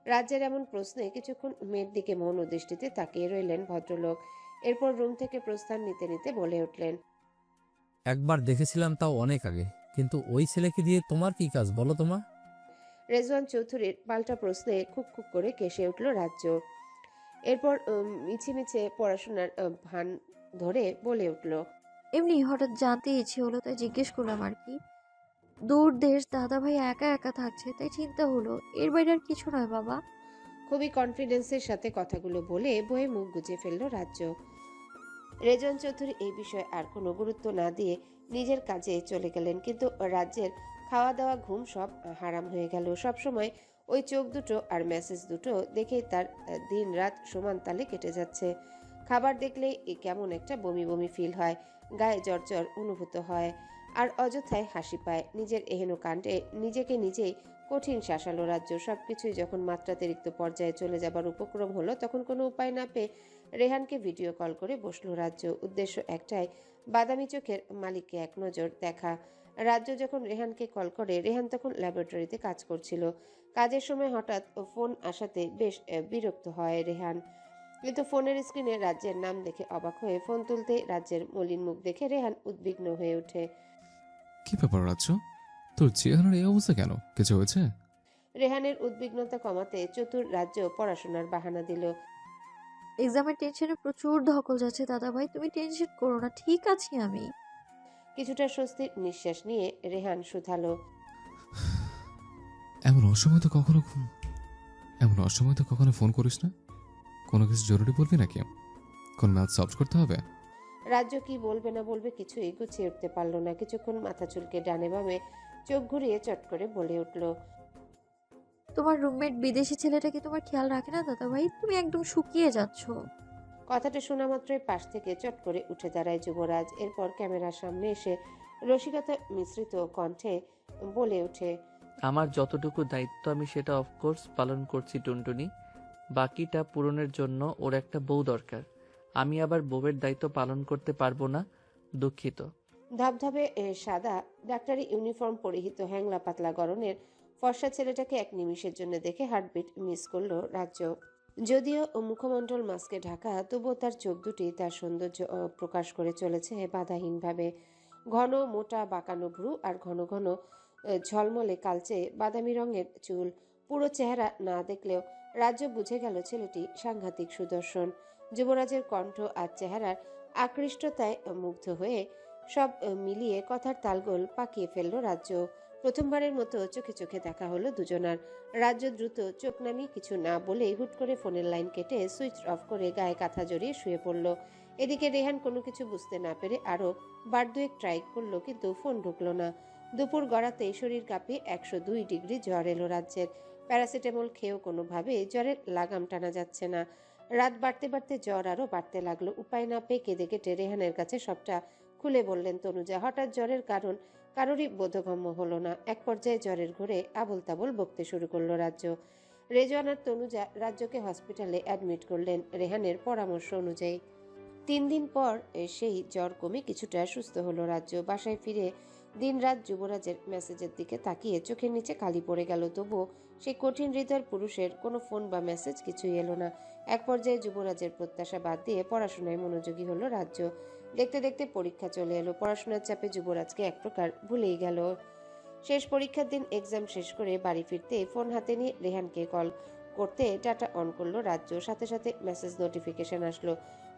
রাজ্যের এমন প্রশ্নে কিছুক্ষণ মেয়ের দিকে মৌন দৃষ্টিতে তাকিয়ে রইলেন ভদ্রলোক। এরপর রুম থেকে প্রস্থান নিতে নিতে বলে উঠলেন, একবার দেখেছিলাম, তাও অনেক আগে। কিন্তু ওই ছেলেকে দিয়ে তোমার কি কাজ বলো তোমার? রেজওয়ান চৌধুরীর পাল্টা প্রশ্নে খুব খুব করে কেসে উঠল রাজ্য। এরপর মিছে পড়াশোনার ভান ধরে বলে উঠল, এমনি হঠাৎ জানতে ইচ্ছে হলো তাই জিজ্ঞেস করলাম আর কি। দূর দেশ, দাদা ভাই একা একা থাকছে তাই চিন্তা হলো। এর বাইরে আর কিছু নয় বাবা। খুবই কনফিডেন্সের সাথে কথাগুলো বলে বয়ে মুখ গুজে ফেলল রাজ্য। রেজওয়ান চৌধুরী এই বিষয়ে আর কোনো গুরুত্ব না দিয়ে নিজের কাজে চলে গেলেন। কিন্তু রাজ্যের খাওয়া দাওয়া ঘুম সব হারাম হয়ে গেল। সবসময় ওই চোখ দুটো আর মেসেজ দুটো দেখেই তার দিন রাত সমান তালে কেটে যাচ্ছে। খাবার দেখলেই কেমন একটা বমি বমি ফিল হয়, গায়ে জ্বর জ্বর অনুভূত হয়, আর অযথায় হাসি পায়। নিজের এহেন কাণ্ডে নিজেকে নিজেই কঠিন শাসালো রাজ্য। সবকিছুই যখন মাত্রাতিরিক্ত পর্যায়ে চলে যাবার উপক্রম হলো, তখন কোনো উপায় না পেয়ে রেহানকে ভিডিও কল করে বসলো রাজ্য। উদ্দেশ্য একটাই, বাদামি চোখের মালিককে এক নজর দেখা। রাজ্য যখন রেহানকে কল করে, রেহান তখন ল্যাবরেটরিতে কাজ করছিল। কাজের সময় হঠাৎ ফোন আসাতে বেশ বিরক্ত হয় রেহান। কিন্তু ফোনের স্ক্রিনে রাজ্যের নাম দেখে অবাক হয়ে ফোন তুলতে রাজ্যের মলিন মুখ দেখে রেহান উদ্বিগ্ন হয়ে ওঠে। কি ব্যাপার রাজ্য? তোর চেহারার এই অবস্থা কেন? কিছু হয়েছে? রেহানের উদ্বিগ্নতা কমাতে চতুর রাজ্য পড়াশোনার বাহানা দিল। এক্সামের টেনশনে প্রচুর ধকল যাচ্ছে দাদা ভাই, তুমি টেনশন করো না, ঠিক আছি আমি। কিছুটা স্বস্তির নিঃশ্বাস নিয়ে রেহান শুধালো, এমন অসময় তো কখনো এমন অসময় তো কখনো ফোন করিস না। কোনো কিছু জরুরি বলবি নাকি? কোন ম্যাথ সলভ করতে হবে? রাজ্য কি বলবে না বলবে কিছুই গুছিয়ে উঠতে পারলো না। কিছুক্ষণ মাথা চুলকে ডানে বামে চোখ ঘুরিয়ে চট করে বলে উঠল, তোমার রুমমেট বিদেশি ছেলেটা কি তোমার খেয়াল রাখে না দাদা ভাই? তুমি একদম শুকিয়ে যাচ্ছ। কথাটা শোনা মাত্রই পাশ থেকে চট করে উঠে দাঁড়ায় যুবরাজ। এরপর ক্যামেরার সামনে এসে রসিকতা মিশ্রিত কণ্ঠে বলে ওঠে, আমার যতটুকু দায়িত্ব আমি সেটা অফকোর্স পালন করছি টুনটুনি। বাকিটা পূরণের জন্য ওর একটা বউ দরকার। আমি আবার বউয়ের দায়িত্ব পালন করতে পারবো না, দুঃখিত। ধবধবে সাদা ডাক্তারি ইউনিফর্ম পরিহিত হ্যাংলা পাতলা গড়নের ফর্সা ছেলেটাকে এক নিমিষের জন্য দেখে হার্টবিট মিস করলো রাজ্য। যদিও মুখমণ্ডল মাস্কে ঢাকা, তবুও তার চোখ দুটি তার সৌন্দর্য প্রকাশ করে চলেছে বাধাহীনভাবে। ঘন মোটা বাঁকানো ভ্রু আর ঘন ঘন ঝলমলে কালচে বাদামি রঙের চুল। পুরো চেহারা না দেখলেও রাজ্য বুঝে গেল ছেলেটি সাংঘাতিক সুদর্শন। যুবরাজের কণ্ঠ আর চেহারার আকৃষ্টতায় মুগ্ধ হয়ে সব মিলিয়ে কথার তালগোল পাকিয়ে ফেলল রাজ্য। প্রথমবারের মতো চোখে চোখে দেখা হলো দুজনার। রাজ্য দ্রুত চোখ নামিয়ে কিছু না বলেই হুট করে ফোনের লাইন কেটে সুইচ অফ করে গায়ে কাঁথা জড়িয়ে শুয়ে পড়ল। এদিকে রেহান কোনো কিছু বুঝতে না পেরে আরো বার দুয়েক ট্রাই করলো, কিন্তু ফোন ঢুকলো না। দুপুর গড়াতেই শরীর কাঁপিয়ে 102 ডিগ্রি জ্বর এলো রাজ্যের। প্যারাসিটামল খেয়েও কোনোভাবে জ্বরের লাগাম টানা যাচ্ছে না। রাত বাড়তে বাড়তে জ্বর আরো বাড়তে লাগলো। উপায় না পেয়ে কেঁদে কেটে রেহানের কাছে সবটা খুলে বললেন তনুজা। হঠাৎ জ্বরের কারণ কারোরই বোধগম্য হলো না। এক পর্যায়ে জ্বরের ঘোরে আবল তাবল বকতে শুরু করলো রাজ্য। রেজওয়ান আর তনুজা রাজ্যকে হসপিটালে অ্যাডমিট করলেন রেহানের পরামর্শ অনুযায়ী। 3 দিন পর সেই জ্বর কমে কিছুটা সুস্থ হলো রাজ্য। বাসায় ফিরে দিনরাত যুবরাজের মেসেজের দিকে তাকিয়ে চোখের নিচে কালি পড়ে গেল। তবুও সেই কঠিন হৃদয়ের পুরুষের কোনো ফোন বা মেসেজ কিছুই এলো না। এক পর্যায়ে যুবরাজের প্রত্যাশা বাদ দিয়ে পড়াশোনায় মনোযোগী হলো রাজ্য। দেখতে দেখতে পরীক্ষা চলে এলো। পড়াশোনার চাপে যুবরাজকে এক প্রকার ভুলেই গেল। শেষ পরীক্ষার দিন এক্সাম শেষ করে বাড়ি ফিরতে ফোন হাতে নিয়ে রেহানকে কল করতে ডাটা অন করলো রাজ্য। সাথে সাথে মেসেজ নোটিফিকেশন আসলো।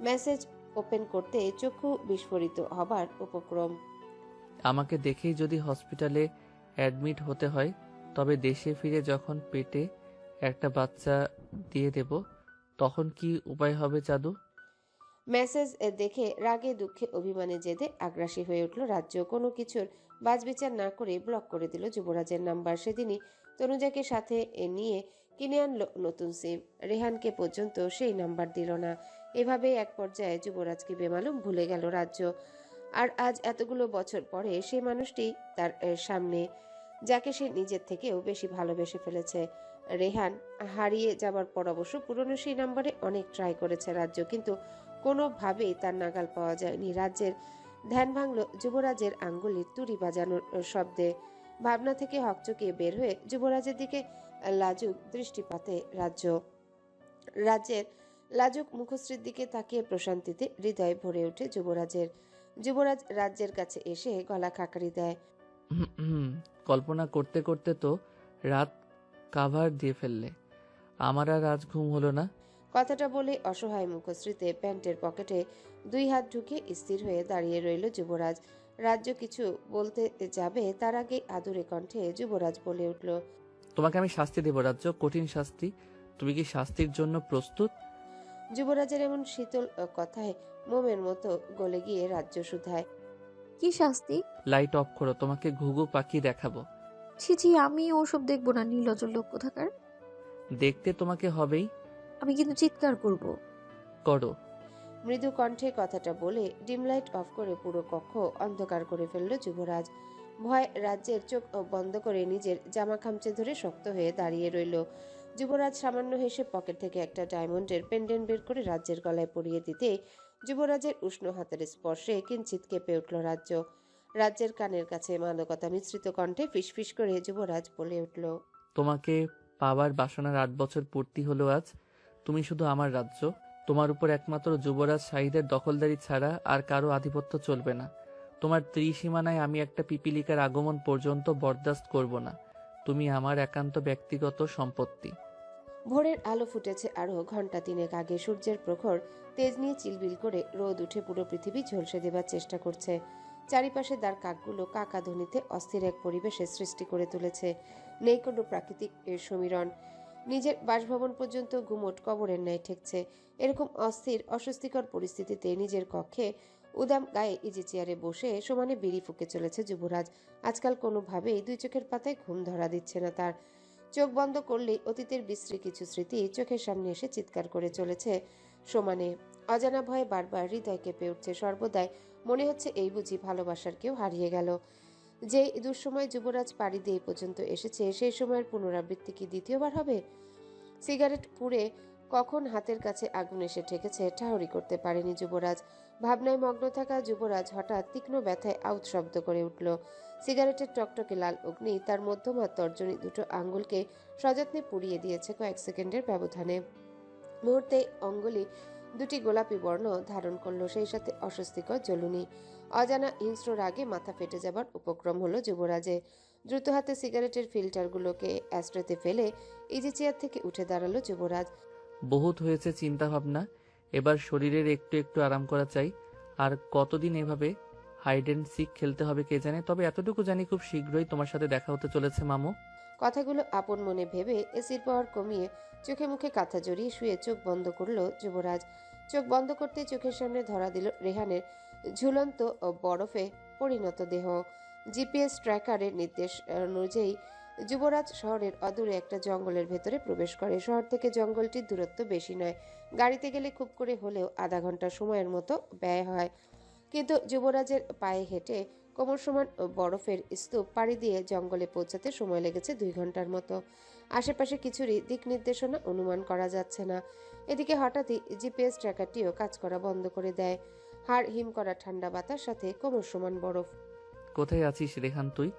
মেসেজ ওপেন করতে চক্ষু বিস্ফোরিত হবার উপক্রম। আমাকে দেখেই যদি হসপিটালে অ্যাডমিট হতে হয়, তবে দেশে ফিরে যখন পেটে একটা বাচ্চা দিয়ে দেব, তখন কি উপায় হবে চাঁদু? মেসেজ দেখে রাগে দুঃখে অভিমানে জেদে আগ্রাসী হয়ে উঠল রাজ্য। কোনো কিছুর বাজবিচার না করে ব্লক করে দিল যুবরাজের নাম্বার। সেদিনই তনুজাকে সাথে নিয়ে কিনে আনলো নতুন সিম। রেহানকে পর্যন্ত সেই নাম্বার দিল না। এভাবে এক পর্যায়ে যুবরাজকে বেমালুম ভুলে গেল রাজ্য। আর আজ এতগুলো বছর পরে সেই মানুষটি তার সামনে, যাকে সে নিজের থেকেও বেশি ভালোবেসে ফেলেছে। রেহান হারিয়ে যাবার পর অবশ্য পুরনো সেই নাম্বারে অনেক ট্রাই করেছে রাজ্য, কিন্তু কোনোভাবেই তার নাগাল পাওয়া যায়নি। রাজ্যের ধ্যান ভাঙল যুবরাজের আঙ্গুলির তুড়ি বাজানোর শব্দে। ভাবনা থেকে হকচকিয়ে বের হয়ে যুবরাজের দিকে লাজুক দৃষ্টিপাতে রাজ্যের লাজুক মুখশ্রীর দিকে তাকিয়ে প্রশান্তিতে হৃদয় ভরে ওঠে যুবরাজের। যুবরাজ রাজ্যের কাছে এসে গলা খাকারি দেয়। কল্পনা করতে করতে তো রাত কাভার দিয়ে ফেললে। আমার আর আজ ঘুম হলো না। কথাটা বলে অসহায় মুখশ্রীতে প্যান্টের পকেটে 2 হাত ঢুকে স্থির হয়ে দাঁড়িয়ে রইল যুবরাজ। রাজ্য কিছু বলতে যাবে তার আগে আদুরে কণ্ঠে যুবরাজ বলে উঠল, তোমাকে আমি শাস্তি দেব রাজ্য, কঠিন শাস্তি। তুমি কি শাস্তির জন্য প্রস্তুত? যুবরাজের এমন শীতল কথায় মোমের মতো গলে গিয়ে রাজ্য শুধায়। কি শাস্তি? লাইট অফ করো, তোমাকে ঘুঘু পাখি দেখাবো। ছি ছি, আমি ওসব দেখবো না, নির্লজ্জ লোক কোথাকার। দেখতে তোমাকে হবেই। আমি কিন্তু চিৎকার করব। করো। মৃদু কণ্ঠে কথাটা বলে ডিম লাইট অফ করে পুরো কক্ষ অন্ধকার করে ফেলল যুবরাজ। ভয় রাজ্যের চোখ বন্ধ করে নিজের জামা খামচে ধরে শক্ত হয়ে দাঁড়িয়ে রইল। যুবরাজ সামান্য হেসে পকেট থেকে একটা ডায়মন্ডের পেন্ডেন্ট বের করে রাজ্যের গলায় পরিয়ে দিতে যুবরাজের উষ্ণ হাতের স্পর্শে কিঞ্চিত কেঁপে উঠল রাজ্য। রাজ্যের কানের কাছে মাদকতা মিশ্রিত কণ্ঠে ফিসফিস করে যুবরাজ বলে উঠল, তোমাকে পাওয়ার বাসনার 8 বছর পূর্তি হলো আজ। তুমি শুধু আমার রাজ্য। তোমার উপর একমাত্র যুবরাজ শাহীদের দখলদারি ছাড়া আর কারো আধিপত্য চলবে না। তোমার ত্রিসীমানায় আমি একটা পিপিলিকার আগমন পর্যন্ত বরদাস্ত করব না। তুমি আমার একান্ত ব্যক্তিগত সম্পত্তি। ভোরের আলো ফুটেছে আরো ঘন্টা 3 আগে। সূর্যের প্রখর তেজ নিয়ে চিলবিল করে রোদ উঠে পুরো পৃথিবী ঝলসে দেবার চেষ্টা করছে। চারিপাশে দাঁড় কাকগুলো কাকা ধ্বনিতে অস্থির এক পরিবেশের সৃষ্টি করে তুলেছে। নেই কোনো প্রাকৃতিক সমীরণ। নিজের বাসভবন পর্যন্ত গুমোট কবরের ন্যায় ঠেকছে। এরকম অস্থির অস্বস্তিকর পরিস্থিতিতে নিজের কক্ষে উদাম গায়ে ইজি চেয়ারে বসে সমানে বিড়ি ফুঁকে চলেছে যুবরাজ। আজকাল কোনোভাবেই 2 চোখের পাতায় ঘুম ধরা দিচ্ছে না তার। চোখ বন্ধ করলেই অতীতের বিশ্রী কিছু স্মৃতি চোখের সামনে এসে চিৎকার করে চলেছে সমানে। অজানা ভয়ে বারবার হৃদয় কেঁপে উঠছে। সর্বদাই মনে হচ্ছে এই বুঝি ভালোবাসার কেউ হারিয়ে গেল। যেই দুঃসময় যুবরাজ পাড়ি দিয়ে পর্যন্ত এসেছে সেই সময়ের পুনরাবৃত্তি কি দ্বিতীয়বার হবে? সিগারেট পুড়ে কখন হাতের কাছে আগুন এসে ঠেকেছে ঠাহরি করতে পারেনি যুবরাজ। ভাবনায় মগ্ন থাকা যুবরাজ হঠাৎ তীক্ষ্ণ ব্যথায় আউট শব্দ করে উঠল। সিগারেটের টকটকে লাল অগ্নি তার মধ্যমা তর্জনী দুটো আঙ্গুলকে সযত্নে পুড়িয়ে দিয়েছে কয়েক সেকেন্ডের ব্যবধানে। মুহূর্তে অঙ্গুলি দুটি গোলাপি বর্ণ ধারণ করলো, সেই সাথে অস্বস্তিকর জ্বলুনি। অজানা হিংস্র রাগে মাথা ফেটে যাবার উপক্রম হলো যুবরাজে। দ্রুত হাতে সিগারেটের ফিল্টারগুলোকে অ্যাস্ট্রেতে ফেলে ইজি চেয়ার থেকে উঠে দাঁড়ালো যুবরাজ। বহুত হয়েছে চিন্তা ভাবনা, এবার শরীরের একটু একটু আরাম করা চাই। আর কতদিন এভাবে হাইড অ্যান্ড সিক খেলতে হবে কে জানে। তবে এতটুকু জানি, খুব শীঘ্রই তোমার সাথে দেখা হতে চলেছে মামু। কথাগুলো আপন মনে ভেবে এসির পাওয়ার কমিয়ে চোখে মুখে কাঁথা জড়িয়ে শুয়ে চোখ বন্ধ করলো যুবরাজ। চোখ বন্ধ করতে চোখের সামনে ধরা দিল রেহানের ঝুলন্ত বরফে পরিণত দেহ। জিপিএস ট্র্যাকারের নির্দেশ অনুযায়ী যুবরাজ শহরের অদূরে একটা জঙ্গলের ভেতরে প্রবেশ করে। শহর থেকে জঙ্গলটির দূরত্ব বেশি নয়, গাড়িতে গেলে খুব করে হলেও আধা ঘন্টা সময়ের মতো ব্যয় হয়। কিন্তু যুবরাজের পায়ে হেঁটে কোমর সমান বরফের স্তূপ পাড়ি দিয়ে জঙ্গলে পৌঁছাতে সময় লেগেছে 2 ঘন্টার মতো। আশেপাশে কিছুরই দিক নির্দেশনা অনুমান করা যাচ্ছে না। এদিকে হঠাৎই জিপিএস ট্র্যাকারটিও কাজ করা বন্ধ করে দেয়। হাড় হিম করা ঠান্ডা বাতাস, সাথে কোমর সমান বরফ। কোথায় আছিস রেহান তুই?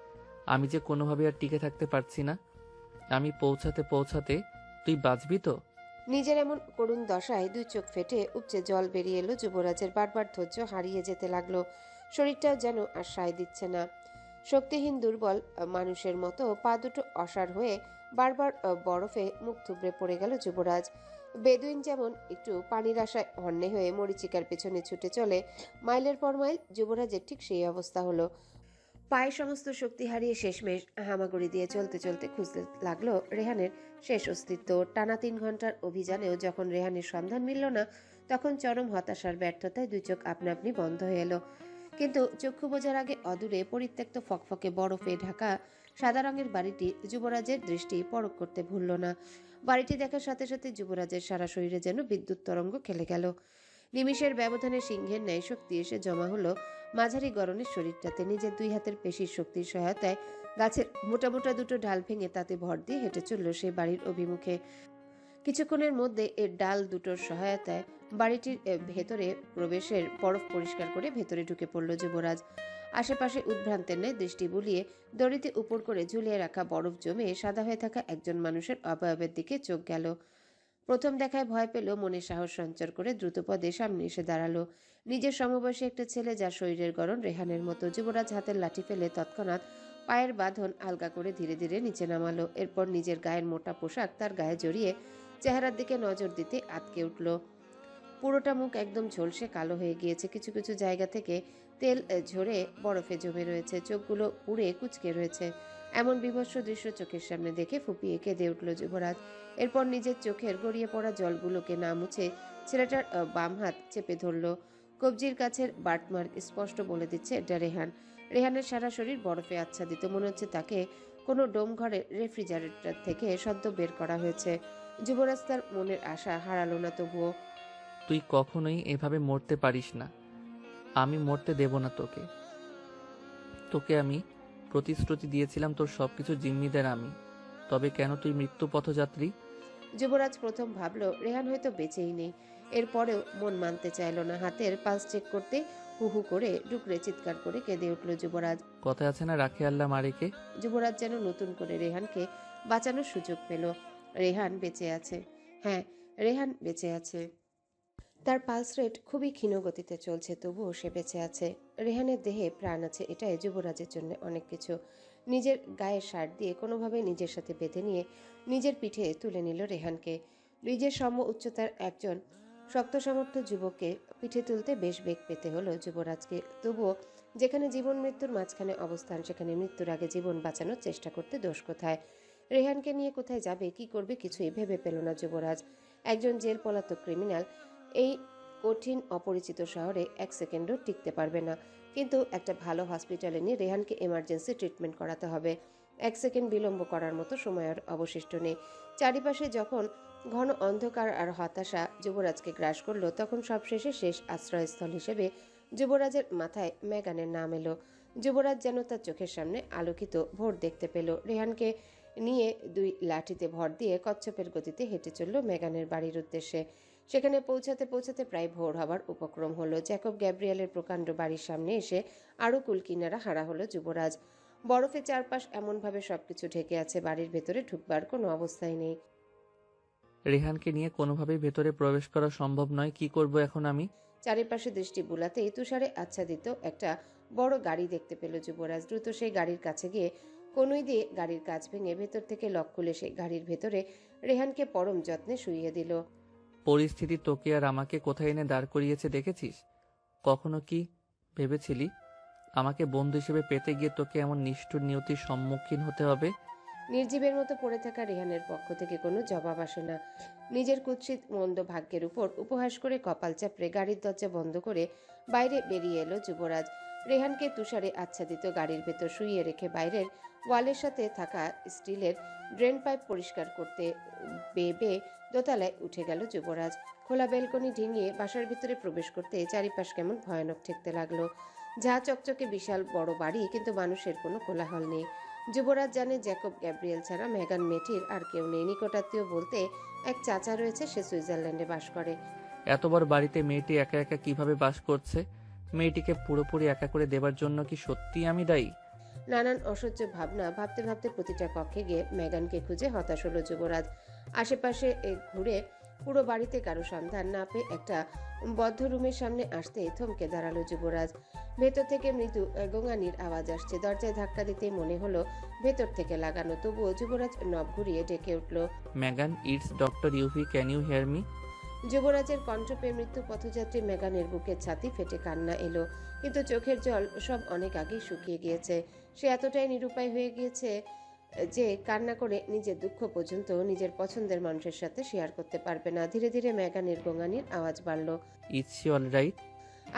আমি যে কোনোভাবে আর টিকে থাকতে পারছি না। আমি পৌঁছাতে পৌঁছাতে তুই বাঁচবি তো? নিজের এমন করুণ দশায় 2 চোখ ফেটে উপচে জল বেরিয়ে এলো যুবরাজের। বারবার ধৈর্য হারিয়ে যেতে লাগলো। শরীরটাও যেন আর সায় দিচ্ছে না। শক্তিহীন দুর্বল মানুষের মতো পা দুটো অসাড় হয়ে বারবার বরফে মুখ থুবড়ে পড়ে গেল যুবরাজ। বেদুইন যেমন একটু পানির আশায় হন্যে হয়ে মরিচিকার পেছনে ছুটে চলে মাইলের পর মাইল, যুবরাজের ঠিক সেই অবস্থা হলো। পায়ে সমস্ত শক্তি হারিয়ে শেষমেশ হামাগুড়ি দিয়ে চলতে চলতে খুঁজতে লাগলো রেহানের শেষ অস্তিত্ব। টানা 3 ঘন্টার অভিযানেও যখন রেহানের সন্ধান মিলল না, তখন চরম হতাশার ব্যর্থতায় 2 চোখ আপনা আপনি বন্ধ হয়ে এলো। কিন্তু চক্ষু বোঝার আগে অদূরে পরিত্যক্ত ফকফকে বরফে ঢাকা সাদা রঙের বাড়িটি যুবরাজের দৃষ্টি পরখ করতে ভুলল না। বাড়িটি দেখার সাথে সাথে যুবরাজের সারা শরীরে যেন বিদ্যুৎ তরঙ্গ খেলে গেল। নিমিষের ব্যবধানে সিংহের ন্যায় শক্তি এসে জমা হলো মাঝারি গড়নের শরীরটাতে। নিজের 2 হাতের পেশির শক্তির সহায়তায় গাছের মোটা মোটা দুটো ডাল ভেঙে তাতে ভর দিয়ে হেঁটে চলল সেই বাড়ির অভিমুখে। কিছুক্ষণের মধ্যে এর ডাল দুটোর সহায়তায় বাড়িটির ভেতরে প্রবেশের বরফ পরিষ্কার করে ভেতরে ঢুকে পড়ল যুবরাজ। আশেপাশে উদ্ভ্রান্তের ন্যায় দৃষ্টি বুলিয়ে দড়িতে উপর করে ঝুলিয়ে রাখা বরফ জমে সাদা হয়ে থাকা একজন মানুষের অবয়বের দিকে চোখ গেল। প্রথম দেখায় ভয় পেল, মনে সাহস সঞ্চার করে দ্রুতপদে সামনে এসে দাঁড়ালো। নিজের সমবয়সী একটা ছেলে, যার শরীরের গড়ন রেহানের মতো। যুবরাজ হাতের লাঠি ফেলে তৎক্ষণাৎ পায়ের বাঁধন আলগা করে ধীরে ধীরে নিচে নামালো। এরপর নিজের গায়ের মোটা পোশাক তার গায়ে জড়িয়ে চেহারার দিকে নজর দিতে আটকে উঠল। পুরোটা মুখ একদম ঝলসে কালো হয়ে গিয়েছে, কিছু কিছু জায়গা থেকে তেল ঝরে বরফে জমে রয়েছে, চোখগুলো পুড়ে কুঁচকে রয়েছে। এমন বিভৎস দৃশ্য চোখের সামনে দেখে ফুপিয়ে কেঁদে উঠল যুবরাজ। এরপর নিজের চোখের গড়িয়ে পড়া জলগুলোকে না মুছে ছেলেটার বাম হাত চেপে ধরল। কবজির কাছের বার্টমার্ক স্পষ্ট বলে দিচ্ছে এটা রেহান। রেহানের সারা শরীর বরফে আচ্ছাদিত, মনে হচ্ছে তাকে কোনো ডোম ঘরের রেফ্রিজারেটর থেকে সদ্য বের করা হয়েছে। যুবরাজ তার মনের আশা হারালো না তবুও। তুই কখনোই এভাবে মরতে পারিস না। আমি মরতে দেব না তোকে। তোকে আমি প্রতিশ্রুতি দিয়েছিলাম তোর সবকিছু জিম্মিদার আমি। তবে কেন তুই মৃত্যু পথযাত্রী? যুবরাজ প্রথম ভাবল রেহান হয়তো বেঁচেই নেই। এরপরেও মন মানতে চাইল না। হাতের পালস চেক করতে হু হু করে ডুকরে চিৎকার করে কেঁদে উঠল যুবরাজ। কথা আছে না, রাখে আল্লাহ মারেকে। যুবরাজ যেন নতুন করে রেহানকে বাঁচানোর সুযোগ পেল। রেহান বেঁচে আছে। হ্যাঁ, রেহান বেঁচে আছে। তার পালস রেট খুবই ক্ষীণ গতিতে চলছে, তবুও সে বেঁচে আছে। রেহানের দেহে প্রাণ আছে, এটাই যুবরাজের জন্য অনেক কিছু। নিজের গায়ে শার্ট দিয়ে কোনোভাবে নিজের সাথে বেঁধে নিয়ে নিজের পিঠে তুলে নিল রেহানকে। নিজের সম উচ্চতার একজন শক্ত সামর্থ্য যুবককে পিঠে তুলতে বেশ বেগ পেতে হলো যুবরাজকে। তবুও যেখানে জীবন মৃত্যুর মাঝখানে অবস্থান, সেখানে মৃত্যুর আগে জীবন বাঁচানোর চেষ্টা করতে দোষ কোথায়? রেহানকে নিয়ে কোথায় যাবে, কি করবে, কিছুই ভেবে পেল না যুবরাজ। একজন জেল পলাতক ক্রিমিনাল এই কঠিন অপরিচিত শহরে এক সেকেন্ডও টিকতে পারবে না। কিন্তু একটা ভালো হসপিটালে নিয়ে রেহানকে এমার্জেন্সি ট্রিটমেন্ট করাতে হবে। এক সেকেন্ড বিলম্ব করার মতো সময় আর অবশিষ্ট নেই। চারিপাশে যখন ঘন অন্ধকার আর হতাশা যুবরাজকে গ্রাস করলো, তখন সবশেষে শেষ আশ্রয়স্থল হিসেবে যুবরাজের মাথায় মেগানের নাম এলো। যুবরাজ যেন তার চোখের সামনে আলোকিত ভোর দেখতে পেল। রেহানকে নিয়ে দুই লাঠিতে ভর দিয়ে কচ্ছপের গতিতে হেঁটে চলল মেগানের বাড়ির উদ্দেশ্যে। সেখানে পৌঁছাতে পৌঁছাতে প্রায় ভোর হবার উপক্রম হলো। জ্যাকব গ্যাব্রিয়েলের প্রকাণ্ড বাড়ির সামনে এসে আরও কুলকিনারা হারা হলো যুবরাজ। বরফে চারপাশ এমনভাবে সবকিছু ঢেকে আছে, বাড়ির ভেতরে ঢুকবার কোনো অবস্থাই নেই। রেহানকে নিয়ে কোনোভাবেই ভেতরে প্রবেশ করা সম্ভব নয়। কি করব এখন আমি? চারিপাশে দৃষ্টি বুলাতেই তুষারে আচ্ছাদিত একটা বড় গাড়ি দেখতে পেল যুবরাজ। দ্রুত সেই গাড়ির কাছে গিয়ে কনুই দিয়ে গাড়ির কাচ ভেঙে ভেতর থেকে লক খুলে সেই গাড়ির ভেতরে রেহানকে পরম যত্নে শুইয়ে দিল। পরিস্থিতি তোকে আর আমাকে কোথায় এনে দাঁড় করিয়েছে দেখেছিস? কখনো কি ভেবেছিলি আমাকে বন্ধু হিসেবে পেতে গিয়ে তোকে এমন নিষ্ঠুর নিয়তির সম্মুখীন হতে হবে? নির্জীবের মতো পড়ে থাকা রেহানের পক্ষ থেকে কোনো জবাব আসে না। নিজের কুৎসিত মন্দ ভাগ্যের উপর উপহাস করে কপাল চাপড়ে গাড়ির দরজা বন্ধ করে বাইরে বেরিয়ে এলো যুবরাজ। রেহানকে তুষারে আচ্ছাদিত গাড়ির ভেতর শুইয়ে রেখে বাইরের ওয়ালের সাথে থাকা স্টিলের ড্রেন পাইপ পরিষ্কার করতে বেয়ে দোতলায় উঠে গেল যুবরাজ। খোলা বেলকনি ডিঙিয়ে বাসার ভিতরে প্রবেশ করতে চারিপাশ কেমন ভয়ানক ঠেকতে লাগলো। ঝা চকচকে বিশাল বড় বাড়ি, কিন্তু মানুষের কোনো কোলাহল নেই। যুবরাজ জানে জ্যাকব গ্যাব্রিয়েল ছাড়া মেগান মেয়েটির আর কেউ নেই। নিকটাত্মীয় বলতে এক চাচা রয়েছে, সে সুইজারল্যান্ডে বাস করে। এত বড় বাড়িতে মেয়েটি একা একা কিভাবে বাস করছে? মেয়েটিকে পুরোপুরি একা করে দেবার জন্য কি সত্যি আমি দায়ী? নানান অসহ্য ভাবনা ভাবতে ভাবতে প্রতিটা কক্ষে গিয়ে মেগানকে খুঁজে হতাশ হলো যুবরাজ। আশেপাশে ঘুরে পুরো বাড়িতে কারো সন্ধান না পেয়ে একটা বদ্ধ রুমের সামনে আসতে থমকে দাঁড়ালো যুবরাজ। ভেতর থেকে মৃদু গোঙানির আওয়াজ আসছে। দরজায় ধাক্কা দিতেই মনে হলো ভেতর থেকে লাগানো। তবুও যুবরাজ নব ঘুরিয়ে ডেকে উঠল, Megan, it's doctor Yuvi, can you hear me? যুবরাজের কণ্ঠ পেয়ে মৃত্যু পথযাত্রী মেগানের বুকের ছাতি ফেটে কান্না এলো, কিন্তু চোখের জল সব অনেক আগেই শুকিয়ে গিয়েছে। সে এতটাই নিরুপায় হয়ে গিয়েছে যে কান্না করে নিজের দুঃখ পর্যন্ত নিজের পছন্দের মানুষের সাথে শেয়ার করতে পারবে না। ধীরে ধীরে মেগানের গোঙানির আওয়াজ বাড়ল। Is she alright?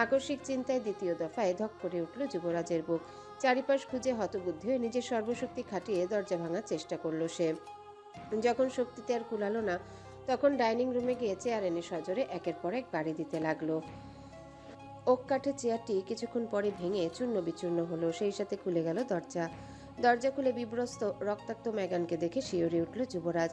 আকস্মিক চিন্তায় দ্বিতীয় দফায় ধক করে উঠল যুবরাজের বুক। চারিপাশ খুঁজে হতবুদ্ধি হয়ে নিজের সর্বশক্তি খাটিয়ে দরজা ভাঙার চেষ্টা করলো সে। যখন শক্তিতে আর কুলালো না, তখন ডাইনিং রুমে গিয়ে চেয়ার এনে সজোরে একের পর এক বাড়ি দিতে লাগলো। ওক কাঠের চেয়ারটি কিছুক্ষণ পরে ভেঙে চূর্ণ বিচূর্ণ হলো, সেই সাথে খুলে গেল দরজা। দরজা খুলে বিব্রস্ত রক্তাক্ত মেগানকে দেখে শিউরে উঠল যুবরাজ।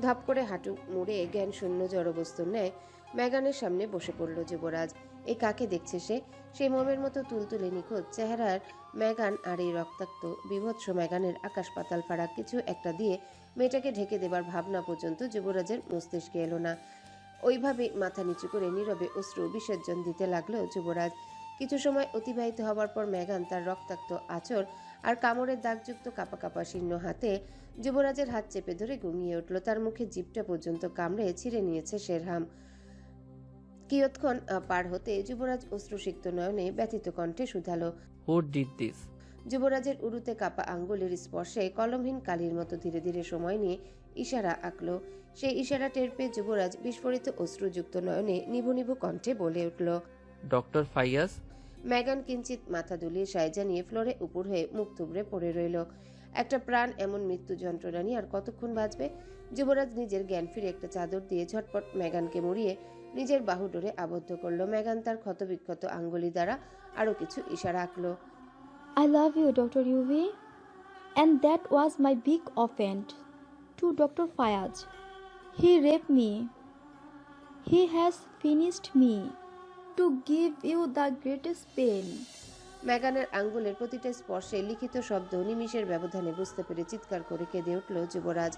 ধপ করে হাঁটু মুড়ে জ্ঞান শূন্য জড়বস্তুর ন্যায় মেগানের সামনে বসে পড়ল যুবরাজ। এই কাকে দেখছে সে? সেই মোমের মতো তুলতুলে নিখোঁজ চেহারার মেগান আর এই রক্তাক্ত বিভৎস মেগানের আকাশ পাতাল ফারাক কিছু একটা দিয়ে মেয়েটাকে ঢেকে দেবার ভাবনা পর্যন্ত যুবরাজের মস্তিষ্কে এলো না। ওইভাবে মাথা নিচু করে নীরবে অশ্রু বিসর্জন দিতে লাগলো যুবরাজ। কিছু সময় অতিবাহিত হবার পর মেগান তার রক্তাক্ত আঁচড় আর কামড়ের দাগযুক্ত কাপা কাপা শীর্ণ হাতে যুবরাজের হাত চেপে ধরে ঘুমিয়ে উঠল। তার মুখে জিভটা পর্যন্ত কামড়ে ছিঁড়ে নিয়েছে শেরহাম। কিয়ৎক্ষণ পার হতে যুবরাজ অশ্রুসিক্ত নয়নে ব্যথিত কণ্ঠে শুধালো। Who did this? যুবরাজের উরুতে কাপা আঙ্গুলের স্পর্শে কলমহীন কালির মতো ধীরে ধীরে সময় নিয়ে ইশারা আঁকলো। সেই ইশারা টের পেয়ে যুবরাজ বিস্ফোরিত অশ্রুযুক্ত নয়নে নিভু নিভু কণ্ঠে বলে উঠল। ডক্টর ফাইয়াজ। মেগান কিঞ্চিত মাথা দুলিয়ে সায় জানিয়ে ফ্লোরে উপর হয়ে মুখ থুবড়ে পড়ে রইল। একটা প্রাণ এমন মৃত্যু যন্ত্রণা নিয়ে আর কতক্ষণ বাঁচবে? যুবরাজ নিজের জ্ঞান ফিরে একটা চাদর দিয়ে ঝটপট মেগানকে মুড়িয়ে নিজের বাহু ডোরে আবদ্ধ করলো। মেগান তার ক্ষতবিক্ষত আঙ্গুলি দ্বারা আরো কিছু ইশারা আঁকলো। I love you, Dr. Yuvi. And that was my big offense to Dr. Fayaz. He raped me. He has finished me to give you the greatest pain. মেগানের আঙ্গুলের প্রতিটা স্পর্শে লিখিত শব্দ নিমিষের ব্যবধানে বুঝতে পেরে চিৎকার করে কেঁদে উঠল যুবরাজ।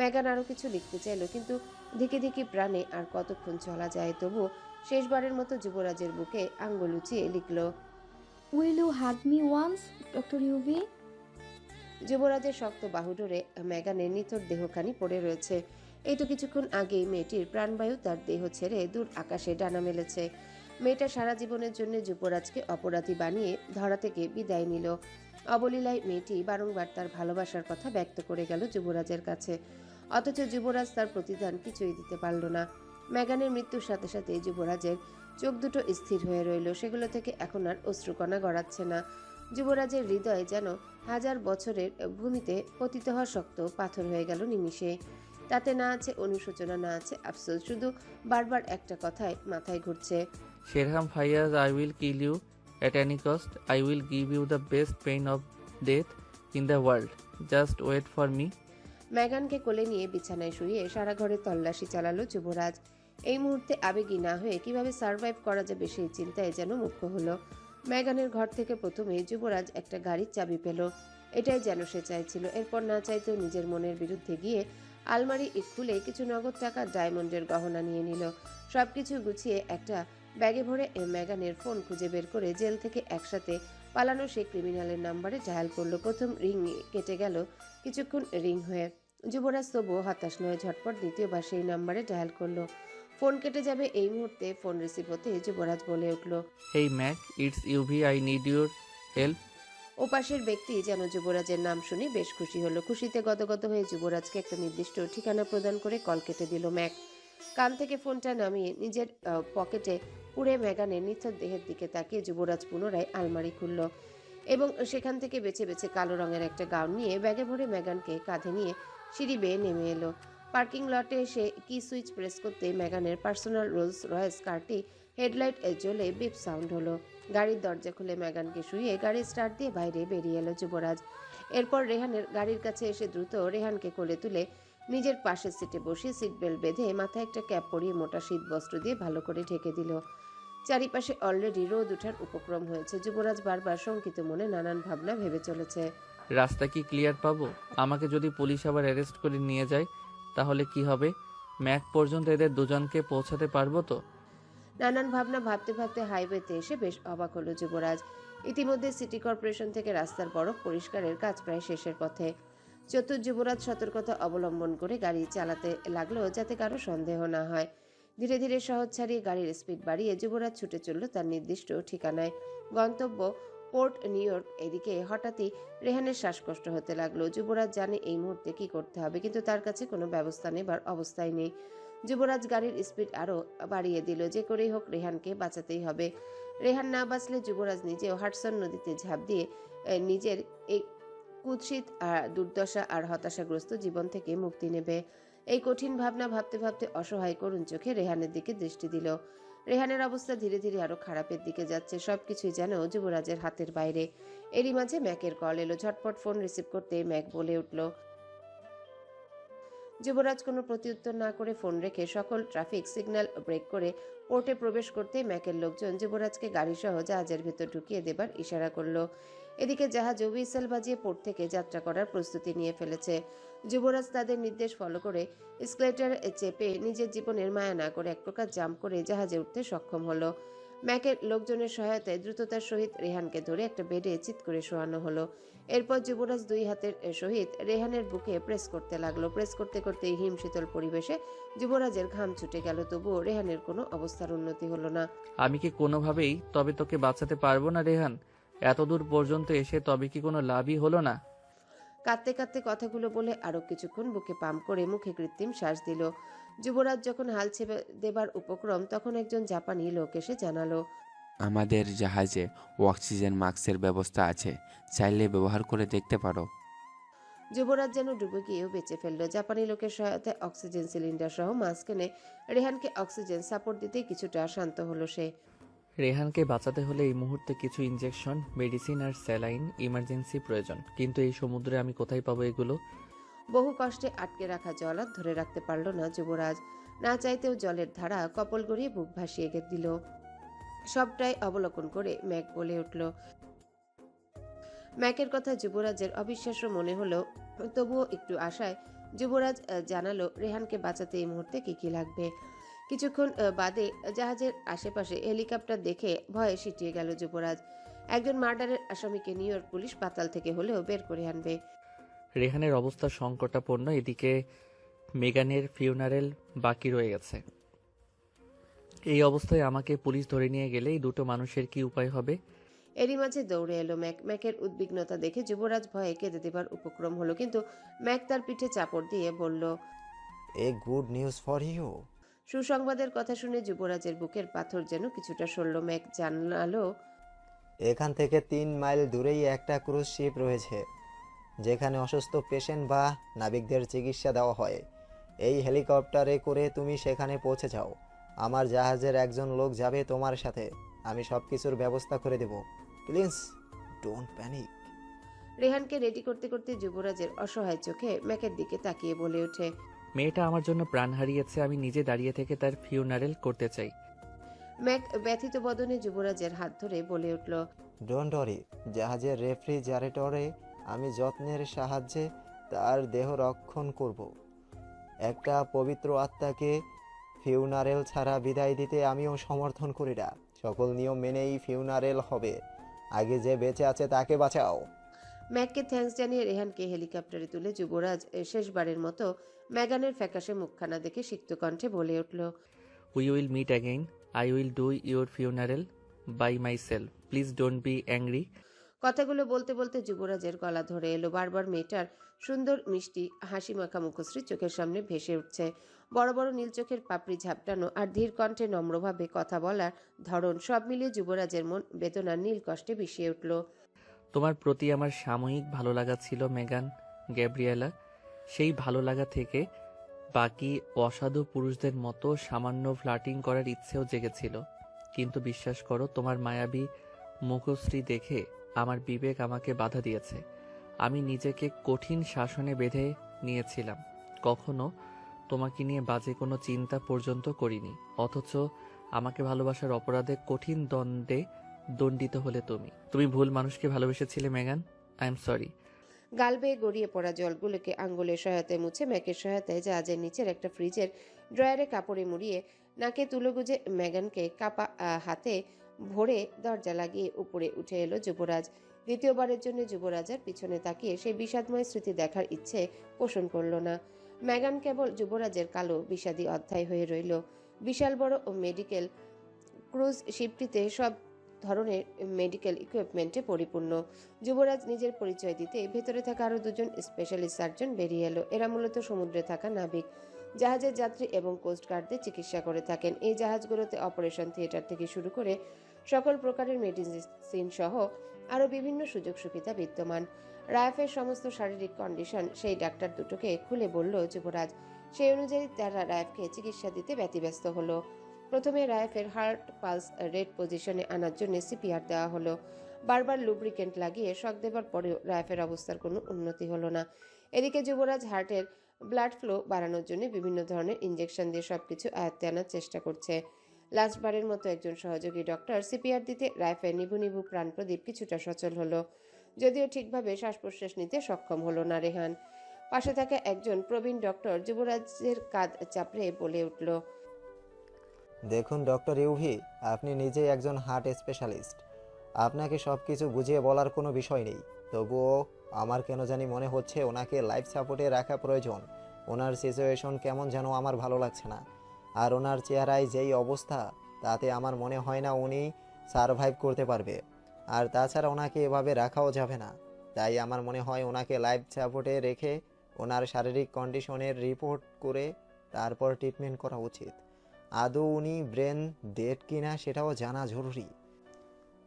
মেগান আরো কিছু লিখতে চাইল, কিন্তু ধিকে ধিকে প্রাণে আর কতক্ষণ চলা যায়। তবু শেষবারের মতো যুবরাজের বুকে আঙ্গুল উঁচিয়ে লিখল। Will you hug me once, Dr. Yuvi? যুবরাজের শক্ত বাহু ধরে মেগানের নিথর দেহখানি পড়ে রয়েছে। এই তো কিছুক্ষণ আগেই মেয়েটির প্রাণবায়ু তার দেহ ছেড়ে দূর আকাশে ডানা মেলেছে। মেয়েটা সারা জীবনের জন্য যুবরাজকে অপরাধী বানিয়ে ধরা থেকে বিদায় নিল। অবলীলায় মেয়েটি বারংবার তার ভালোবাসার কথা ব্যক্ত করে গেল যুবরাজের কাছে, অথচ যুবরাজ তার প্রতিদান কিছুই দিতে পারল না। মেগানের মৃত্যুর সাথে সাথে যুবরাজের চোখ দুটো স্থির হয়ে রইল, সেগুলো থেকে এখন আর অশ্রুকণা গড়াচ্ছে না। যুবরাজের হৃদয় যেন হাজার বছরের ভূমিতে পতিত হওয়া শক্ত পাথর হয়ে গেল নিমিষে। তাতে না আছে অনুশোচনা, না আছে আফসোস, শুধু বারবার একটা কথাই মাথায় ঘুরছে। Sherham Faiyaz, I will kill you at any cost. I will give you the best pain of death in the world. Just wait for me. মেগানকে কোলে নিয়ে বিছানায় শুয়ে সারা ঘরে তল্লাশি চালালো যুবরাজ। এই মুহূর্তে আবেগী না হয়ে কিভাবে সার্ভাইভ করা যাবে সেই চিন্তায় যেন মুখ্য হলো। মেগানের ঘর থেকে প্রথমে যুবরাজ একটা গাড়ির চাবি পেল। এটাই যেন সে চাইছিল। এরপর না চাইতেও নিজের মনের বিরুদ্ধে গিয়ে আলমারি খুলে কিছু নগদ টাকা, ডায়মন্ডের গহনা নিয়ে নিল। সবকিছু গুছিয়ে একটা ব্যাগে ভরে মেগানের ফোন খুঁজে বের করে জেল থেকে একসাথে পালানো সেই ক্রিমিনালের নাম্বারে ডায়াল করলো। প্রথম রিং কেটে গেল কিছুক্ষণ রিং হয়ে। যুবরাজ তবুও হতাশ নয়, ঝটপট দ্বিতীয়বার সেই নাম্বারে ডায়াল করলো। ফোন কেটে যাবে এই মুহূর্তে ফোন রিসিভ হতে যুবরাজ বলে উঠল। Hey Mac, it's Yuvi, I need your help. ওপাশের ব্যক্তি যেন যুবরাজের নাম শুনে বেশ খুশি হলো। খুশিতে গদগদ হয়ে যুবরাজকে একটা নির্দিষ্ট ঠিকানা প্রদান করে কল কেটে দিল ম্যাক। কান থেকে ফোনটা নামিয়ে নিজের পকেটে পুড়ে মেগানের নিথর দেহের দিকে তাকিয়ে যুবরাজ পুনরায় আলমারি খুলল এবং সেখান থেকে বেছে বেছে কালো রঙের একটা গাউন নিয়ে ব্যাগে ভরে মেগানকে কাঁধে নিয়ে সিঁড়ি বেয়ে নেমে এলো। পার্কিং লটে এসে কি সুইচ প্রেস করতে মেগানের পার্সোনাল রোলস রয়েস কারটি হেডলাইট জ্বলে বিপ সাউন্ড হলো। গাড়ির দরজা খুলে মেগানকে শুয়ে গাড়ি স্টার্ট দিয়ে বাইরে বেরিয়ে এলো যুবরাজ। এরপর রেহানের গাড়ির কাছে এসে দ্রুত রেহানকে কোলে তুলে নিজের পাশের সিটে বসিয়ে সিট বেল্ট বেঁধে মাথায় একটা ক্যাপ পরিয়ে মোটা শীত বস্ত্র দিয়ে ভালো করে ঢেকে দিল। চারিপাশে অলরেডি রোদ ওঠার উপক্রম হয়েছে। যুবরাজ বারবার শঙ্কিত মনে নানান ভাবনা ভেবে চলেছে। রাস্তা কি ক্লিয়ার পাবো? আমাকে যদি পুলিশ আবার অ্যারেস্ট করে নিয়ে যায় তাহলে কি হবে? ম্যাক পর্যন্ত এদের দুজনকে পৌঁছাতে পারবো তো? নানান ভাবনা ভাবতে ভাবতে হাইওয়েতে এসে বেশ অবাক হলো যুবরাজ। ইতিমধ্যে সিটি কর্পোরেশন থেকে রাস্তার বরফ পরিষ্কারের কাজ প্রায় শেষের পথে। চতুর যুবরাজ সতর্কতা অবলম্বন করে গাড়ি চালাতে লাগলো যাতে কারো সন্দেহ না হয়। ধীরে ধীরে শহর ছাড়িয়ে গাড়ির স্পিড বাড়িয়ে যুবরাজ ছুটে চলল তার নির্দিষ্ট ঠিকানায়। গন্তব্য পোর্ট নিউ ইয়র্ক। এদিকে হঠাৎই রেহানের শ্বাসকষ্ট হতে লাগলো। যুবরাজ জানে এই মুহূর্তে কি করতে হবে, কিন্তু তার কাছে কোনো ব্যবস্থা নেবার অবস্থায় নেই। যুবরাজ গাড়ির স্পিড আরো বাড়িয়ে দিল। যে করেই হোক রেহানকে বাঁচাতেই হবে। রেহান না বাঁচলে যুবরাজ নিজেও হাডসন নদীতে ঝাঁপ দিয়ে নিজের এই কুৎসিত দুর্দশা আর হতাশাগ্রস্ত জীবন থেকে মুক্তি নেবে। এই কঠিন ভাবনা ভাবতে ভাবতে অসহায় করুণ চোখে রেহানের দিকে দৃষ্টি দিল। রেহানের অবস্থা ধীরে ধীরে আরো খারাপের দিকে যাচ্ছে। সবকিছুই যেন যুবরাজের হাতের বাইরে। এরই মাঝে ম্যাকের কল এলো। ঝটপট ফোন রিসিভ করতে ম্যাক বলে উঠল। যুবরাজ কোনো প্রত্যুত্তর না করে ফোন রেখে সকল ট্রাফিক সিগন্যাল ব্রেক করে পোর্টে প্রবেশ করতে ম্যাকের লোকজন যুবরাজকে গাড়িসহ জাহাজের ভেতর ঢুকিয়ে দেবার ইশারা করলো। এদিকে জাহাজ হুইসেল বাজিয়ে পোর্ট থেকে যাত্রা করার প্রস্তুতি নিয়ে ফেলেছে। যুবরাজ তাদের নির্দেশ ফলো করে স্কেলেটর চেপে নিজের জীবনের মায়া না করে এক প্রকার জাম্প করে জাহাজে উঠতে সক্ষম হলো। ম্যাকের লোকজনের সহায়তায় দ্রুততার সহিত রেহানকে ধরে একটা বেডে চিৎ করে শোয়ানো হলো। এরপর যুবরাজ দুই হাতের সহিত রেহানের বুকে প্রেস করতে লাগলো। প্রেস করতে করতে হিম শীতল পরিবেশে যুবরাজের ঘাম ছুটে গেল, তবুও রেহানের কোনো অবস্থার উন্নতি হলো না। আমি কি কোনোভাবেই তবে তোকে বাঁচাতে পারবো না রেহান? এতদূর পর্যন্ত এসে তবে কি কোনো লাভই হলো না? কাঁদতে কাঁদতে কথাগুলো বলে আরো কিছুক্ষণ বুকে পাম্প করে মুখে কৃত্রিম শ্বাস দিল। যুবরাজ যখন হাল ছেড়ে দেবার উপক্রম, তখন একজন জাপানি লোক এসে জানালো, আমাদের জাহাজে অক্সিজেন মাস্কের ব্যবস্থা আছে, চাইলে ব্যবহার করে দেখতে পারো। যুবরাজ যেন ডুবে গিয়েও বেঁচে ফেললো। জাপানি লোকের সহায়তায় অক্সিজেন সিলিন্ডার সহ মাস্ক এনে রেহানকে অক্সিজেন সাপোর্ট দিতেই কিছুটা শান্ত হলো সে। রেহানকে বাঁচাতে হলে এই মুহূর্তে কিছু ইনজেকশন, মেডিসিন আর স্যালাইন ইমার্জেন্সি প্রয়োজন। কিন্তু এই সমুদ্রে আমি কোথায় পাবো এগুলো? বহু কষ্টে আটকে রাখা জল আর ধরে রাখতে পারল না যুবরাজ। না চাইতেও জলের ধারা কপল গড়িয়ে বুক ভাসিয়ে দিল। সবটাই অবলোকন করে ম্যাক বলে উঠল। ম্যাকের কথা যুবরাজের অবিশ্বাস্য মনে হলো, তবুও একটু আশায় যুবরাজ জানালো রেহানকে বাঁচাতে এই মুহূর্তে কি কি লাগবে। কিছুক্ষণ বাদে জাহাজের আশেপাশে হেলিকপ্টার দেখে ভয়ে সিটিয়ে গেল যুবরাজ। একজন মার্ডারের আসামিকে নিউ ইয়র্ক পুলিশ পাতাল থেকে হলেও বের করে আনবে। রেহানের অবস্থা সংকটাপন্ন, এদিকে মেগানের ফিউনারেল বাকি রয়ে গেছে। এই অবস্থায় আমাকে পুলিশ ধরে নিয়ে গেলে এই দুটো মানুষের কি উপায় হবে? এরই মাঝে দৌড়ে এলো ম্যাক। ম্যাকের উদ্বিগ্নতা দেখে যুবরাজ ভয়ে কেঁদে দেবার উপক্রম হলো, কিন্তু ম্যাক তার পিঠে চাপড় দিয়ে বলল, a good news for you. সুসংবাদের কথা শুনে যুবরাজের বুকের পাথর যেন কিছুটা সরল। ম্যাক জানালো, এখান থেকে 3 মাইল দূরেই একটা ক্রুজ শিপ রয়েছে, যেখানে অসুস্থ পেশেন্ট বা নাবিকদের চিকিৎসা দেওয়া হয়। এই হেলিকপ্টারে করে তুমি সেখানে পৌঁছে যাও। আমার জাহাজের একজন লোক যাবে তোমার সাথে। আমি সব কিছুর ব্যবস্থা করে দেব। Please don't panic. রেহানকে রেডি করতে করতে যুবরাজের অসহায় চোখে ম্যাকের দিকে তাকিয়ে বলে ওঠে, মেয়েটা আমার জন্য প্রাণ হারিয়েছে, আমি নিজে দাঁড়িয়ে থেকে তার ফিউনারেল করতে চাই। ম্যাক ব্যথিত বদনে যুবরাজের হাত ধরে বলে উঠল, ডোন্ট ওয়ারি, জাহাজের রেফ্রিজারেটরে আমি যত্নের সাহায্যে তার দেহ রক্ষণ করব। একটা পবিত্র আত্মাকে ফিউনারেল ছাড়া বিদায় দিতে আমিও সমর্থন করি না। সকল নিয়ম মেনেই ফিউনারেল হবে। আগে যে বেঁচে আছে তাকে বাঁচাও। ম্যাককে থ্যাঙ্কস জানিয়ে রেহানকে হেলিকপ্টারে তুলে যুবরাজ শেষবারের মতো মেগানের ফ্যাকাশে মুখখানা দেখে সিক্ত কণ্ঠে বলে উঠল, we will meet again. I will do your funeral by myself. Please don't be angry. কথাগুলো বলতে বলতে যুবরাজের গলা ধরে এলো। বারবার মেয়েটার সুন্দর মিষ্টি হাসি মাখা মুখশ্রী চোখের সামনে ভেসে উঠছে। বড় বড় নীল চোখের পাপড়ি ঝাপটানো আর ধীর কণ্ঠে নম্রভাবে কথা বলার ধরন, সব মিলিয়ে যুবরাজের মন বেদনার নীল কষ্টে বিষিয়ে উঠল। তোমার প্রতি আমার সাময়িক ভালো লাগা ছিল মেগান গ্যাব্রিয়েলা। সেই ভালো লাগা থেকে বাকি অসাধু পুরুষদের মতো সামান্য ফ্লার্টিং করার ইচ্ছেও জেগেছিল। কিন্তু বিশ্বাস করো, তোমার মায়াবী মুখশ্রী দেখে আমার বিবেক আমাকে বাধা দিয়েছে। আমি নিজেকে কঠিন শাসনে বেঁধে নিয়েছিলাম। কখনো তোমাকে নিয়ে বাজে কোনো চিন্তা পর্যন্ত করিনি। অথচ আমাকে ভালোবাসার অপরাধে কঠিন দণ্ডে দণ্ডিত হলে তুমি ভুল মানুষকে ভালোবেসেছিলে মেগান। I am sorry. গাল বেয়ে গড়িয়ে পড়া জলগুলোকে আঙ্গুলের সহায়তায় মুছে ম্যাকের সহায়তায় জাহাজের নিচের একটা ফ্রিজের ড্রয়ারে কাপড়ে মুড়িয়ে নাকে তুলো গুজে মেগানকে কাপা হাতে ভরে দরজা লাগিয়ে উপরে উঠে এলো যুবরাজ। দ্বিতীয়বারের জন্য যুবরাজ আর পিছনে তাকিয়ে সেই বিষাদময় স্মৃতি দেখার ইচ্ছে পোষণ করল না। মেগান কেবল যুবরাজের কালো বিষাদী অধ্যায় হয়ে রইল। বিশাল বড় মেডিকেল ক্রুজ শিপটিতে সব ধরনের মেডিকেল ইকুইপমেন্টে পরিপূর্ণ। যুবরাজ নিজের পরিচয় দিতে ভেতরে থাকা আরো দুজন স্পেশালিস্ট সার্জন বেরিয়ে এলো। এরা মূলত সমুদ্রে থাকা নাবিক, জাহাজের যাত্রী এবং কোস্টগার্ডদের চিকিৎসা করে থাকেন। এই জাহাজগুলোতে অপারেশন থিয়েটার থেকে শুরু করে সকল প্রকারের মেডিসিন সহ আরো বিভিন্ন সুযোগ সুবিধা বিদ্যমান। রায়াফের সমস্ত শারীরিক কন্ডিশন সেই ডাক্তার দুটোকে খুলে বলল যুবরাজ। সেই অনুযায়ী তারা রায়াফকে চিকিৎসা দিতে ব্যতিব্যস্ত হলো। প্রথমে রায়াফের হার্ট পালস রেড পজিশনে আনার জন্য সিপিআর দেওয়া হলো। বারবার লুব্রিকেন্ট লাগিয়ে শক দেবার পরেও রায়াফের অবস্থার কোনো উন্নতি হলো না। এদিকে যুবরাজ হার্টের ব্লাড ফ্লো বাড়ানোর জন্য বিভিন্ন ধরনের ইনজেকশন দিয়ে সবকিছু আয়ত্তে আনার চেষ্টা করছে। লাস্টবারের মতো একজন সহযোগী ডক্টর সিপিআর দিতে রায়াফের নিভু নিভু প্রাণ প্রদীপ কিছুটা সচল হলো। যদিও ঠিকভাবে শ্বাস প্রশ্বাস নিতে সক্ষম হলো না রেহান। পাশে থাকা একজন প্রবীণ ডক্টর যুবরাজের কাঁধ চাপড়ে বলে উঠল, দেখুন ডক্টর ইউভি, আপনি নিজেই একজন হার্ট স্পেশালিস্ট। আপনাকে সব কিছু বুঝিয়ে বলার কোনো বিষয় নেই। তবুও আমার কেন জানি মনে হচ্ছে ওনাকে লাইফ সাপোর্টে রাখা প্রয়োজন। ওনার সিচুয়েশন কেমন যেন আমার ভালো লাগছে না। আর ওনার চেহারায় যেই অবস্থা, তাতে আমার মনে হয় না উনি সারভাইভ করতে পারবে। আর তাছাড়া ওনাকে এভাবে রাখাও যাবে না। তাই আমার মনে হয় ওনাকে লাইফ সাপোর্টে রেখে ওনার শারীরিক কন্ডিশনের রিপোর্ট করে তারপর ট্রিটমেন্ট করা উচিত। আদৌ উনি ব্রেন ডেড কিনা সেটাও জানা জরুরি।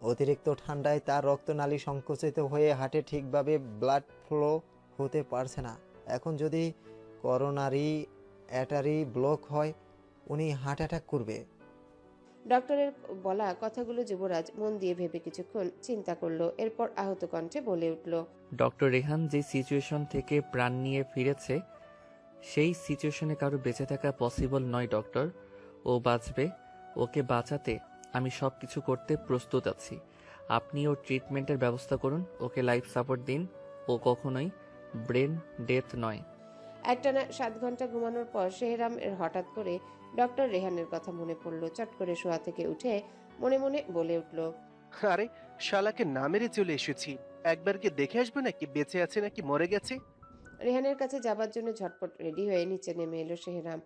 অতিরিক্ত ঠান্ডায় তার রক্তনালী সংকুচিত হয়ে হার্টে ঠিকভাবে ব্লাড ফ্লো হতে পারছে না। এখন যদি করোনারি অ্যাটারি ব্লক হয়, উনি হার্ট অ্যাটাক করবে। ডক্টরের বলা কথাগুলো যুবরাজ মন দিয়ে ভেবে কিছুক্ষণ চিন্তা করলো। এরপর আহত কণ্ঠে বলে উঠল, ডক্টর রেহান যে সিচুয়েশন থেকে প্রাণ নিয়ে ফিরেছে, সেই সিচুয়েশনে কারো বেঁচে থাকা পসিবল নয় ডক্টর। ও বাঁচবে। ওকে বাঁচাতে আমি সব কিছু করতে প্রস্তুত আছি। আপনি ওর ট্রিটমেন্টের ব্যবস্থা করুন, ওকে লাইফ সাপোর্ট দিন। ও কখনোই ব্রেন ডেথ নয়। একটানা 7 ঘন্টা ঘুমানোর পর শেহরামের হঠাৎ করে ডক্টর রেহানের কথা মনে পড়ল। চট করে শোয়া থেকে উঠে মনে মনে বলে উঠল, আরে শালাকে না মেরে চলে এসেছি, একবার কি দেখে আসবে নাকি বেঁচে আছে নাকি মরে গেছে। রেহানের কাছে যাবার জন্য ঝটপট রেডি হয়ে নিচে নেমে এলো শেহরাম।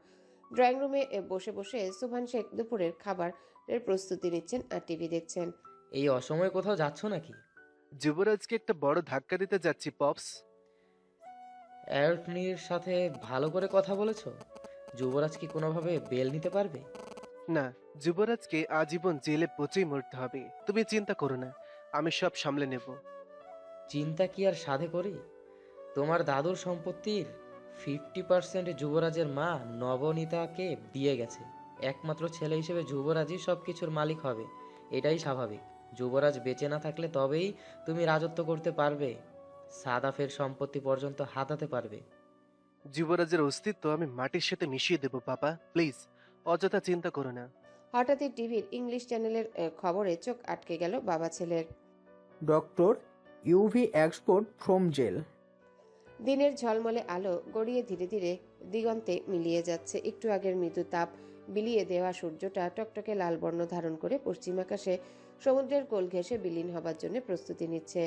ড্রয়িং রুমে বসে বসে সুবহান শেখ দুপুরের খাবারের প্রস্তুতি নিচ্ছেন আর টিভি দেখছেন। এই অসময়ে কোথাও যাচ্ছ নাকি? যুবরাজকে একটা বড় ধাক্কা দিতে যাচ্ছি পপস। অ্যান্টনির সাথে ভালো করে কথা বলেছো? যুবরাজ কি কোনোভাবে বেল নিতে পারবে? না, যুবরাজকে আজীবন জেলে পচেই মরতে হবে। তুমি চিন্তা করো না, আমি সব সামলে নেব। চিন্তা কি আর সাধে করি? তোমার দাদুর সম্পত্তির 50% যুবরাজের মা নবনীতাকে দিয়ে গেছে। একমাত্র ছেলে হিসেবে যুবরাজই সবকিছুর মালিক হবে, এটাই স্বাভাবিক। যুবরাজ বেঁচে না থাকলে তবেই তুমি রাজত্ব করতে পারবে, সাদাফের সম্পত্তি পর্যন্ত হাতাতে পারবে। যুবরাজের অস্তিত্ব আমি মাটির সাথে মিশিয়ে দেব বাবা, প্লিজ অযথা চিন্তা করো না। হঠাৎই টিভির ইংলিশ চ্যানেলের খবরে চোখ আটকে গেল বাবা ছেলের। Doctor Yuvi export from jail. দিনের ঝলমলে আলো গড়িয়ে ধীরে ধীরে দিগন্তে মিলিয়ে যাচ্ছে। একটু আগের মৃদু তাপ বিলিয়ে দেওয়া সূর্যটা টকটকে লাল বর্ণ ধারণ করে পশ্চিম আকাশে সমুদ্রের কোল ঘেঁষে বিলীন হবার জন্য প্রস্তুতি নিচ্ছে।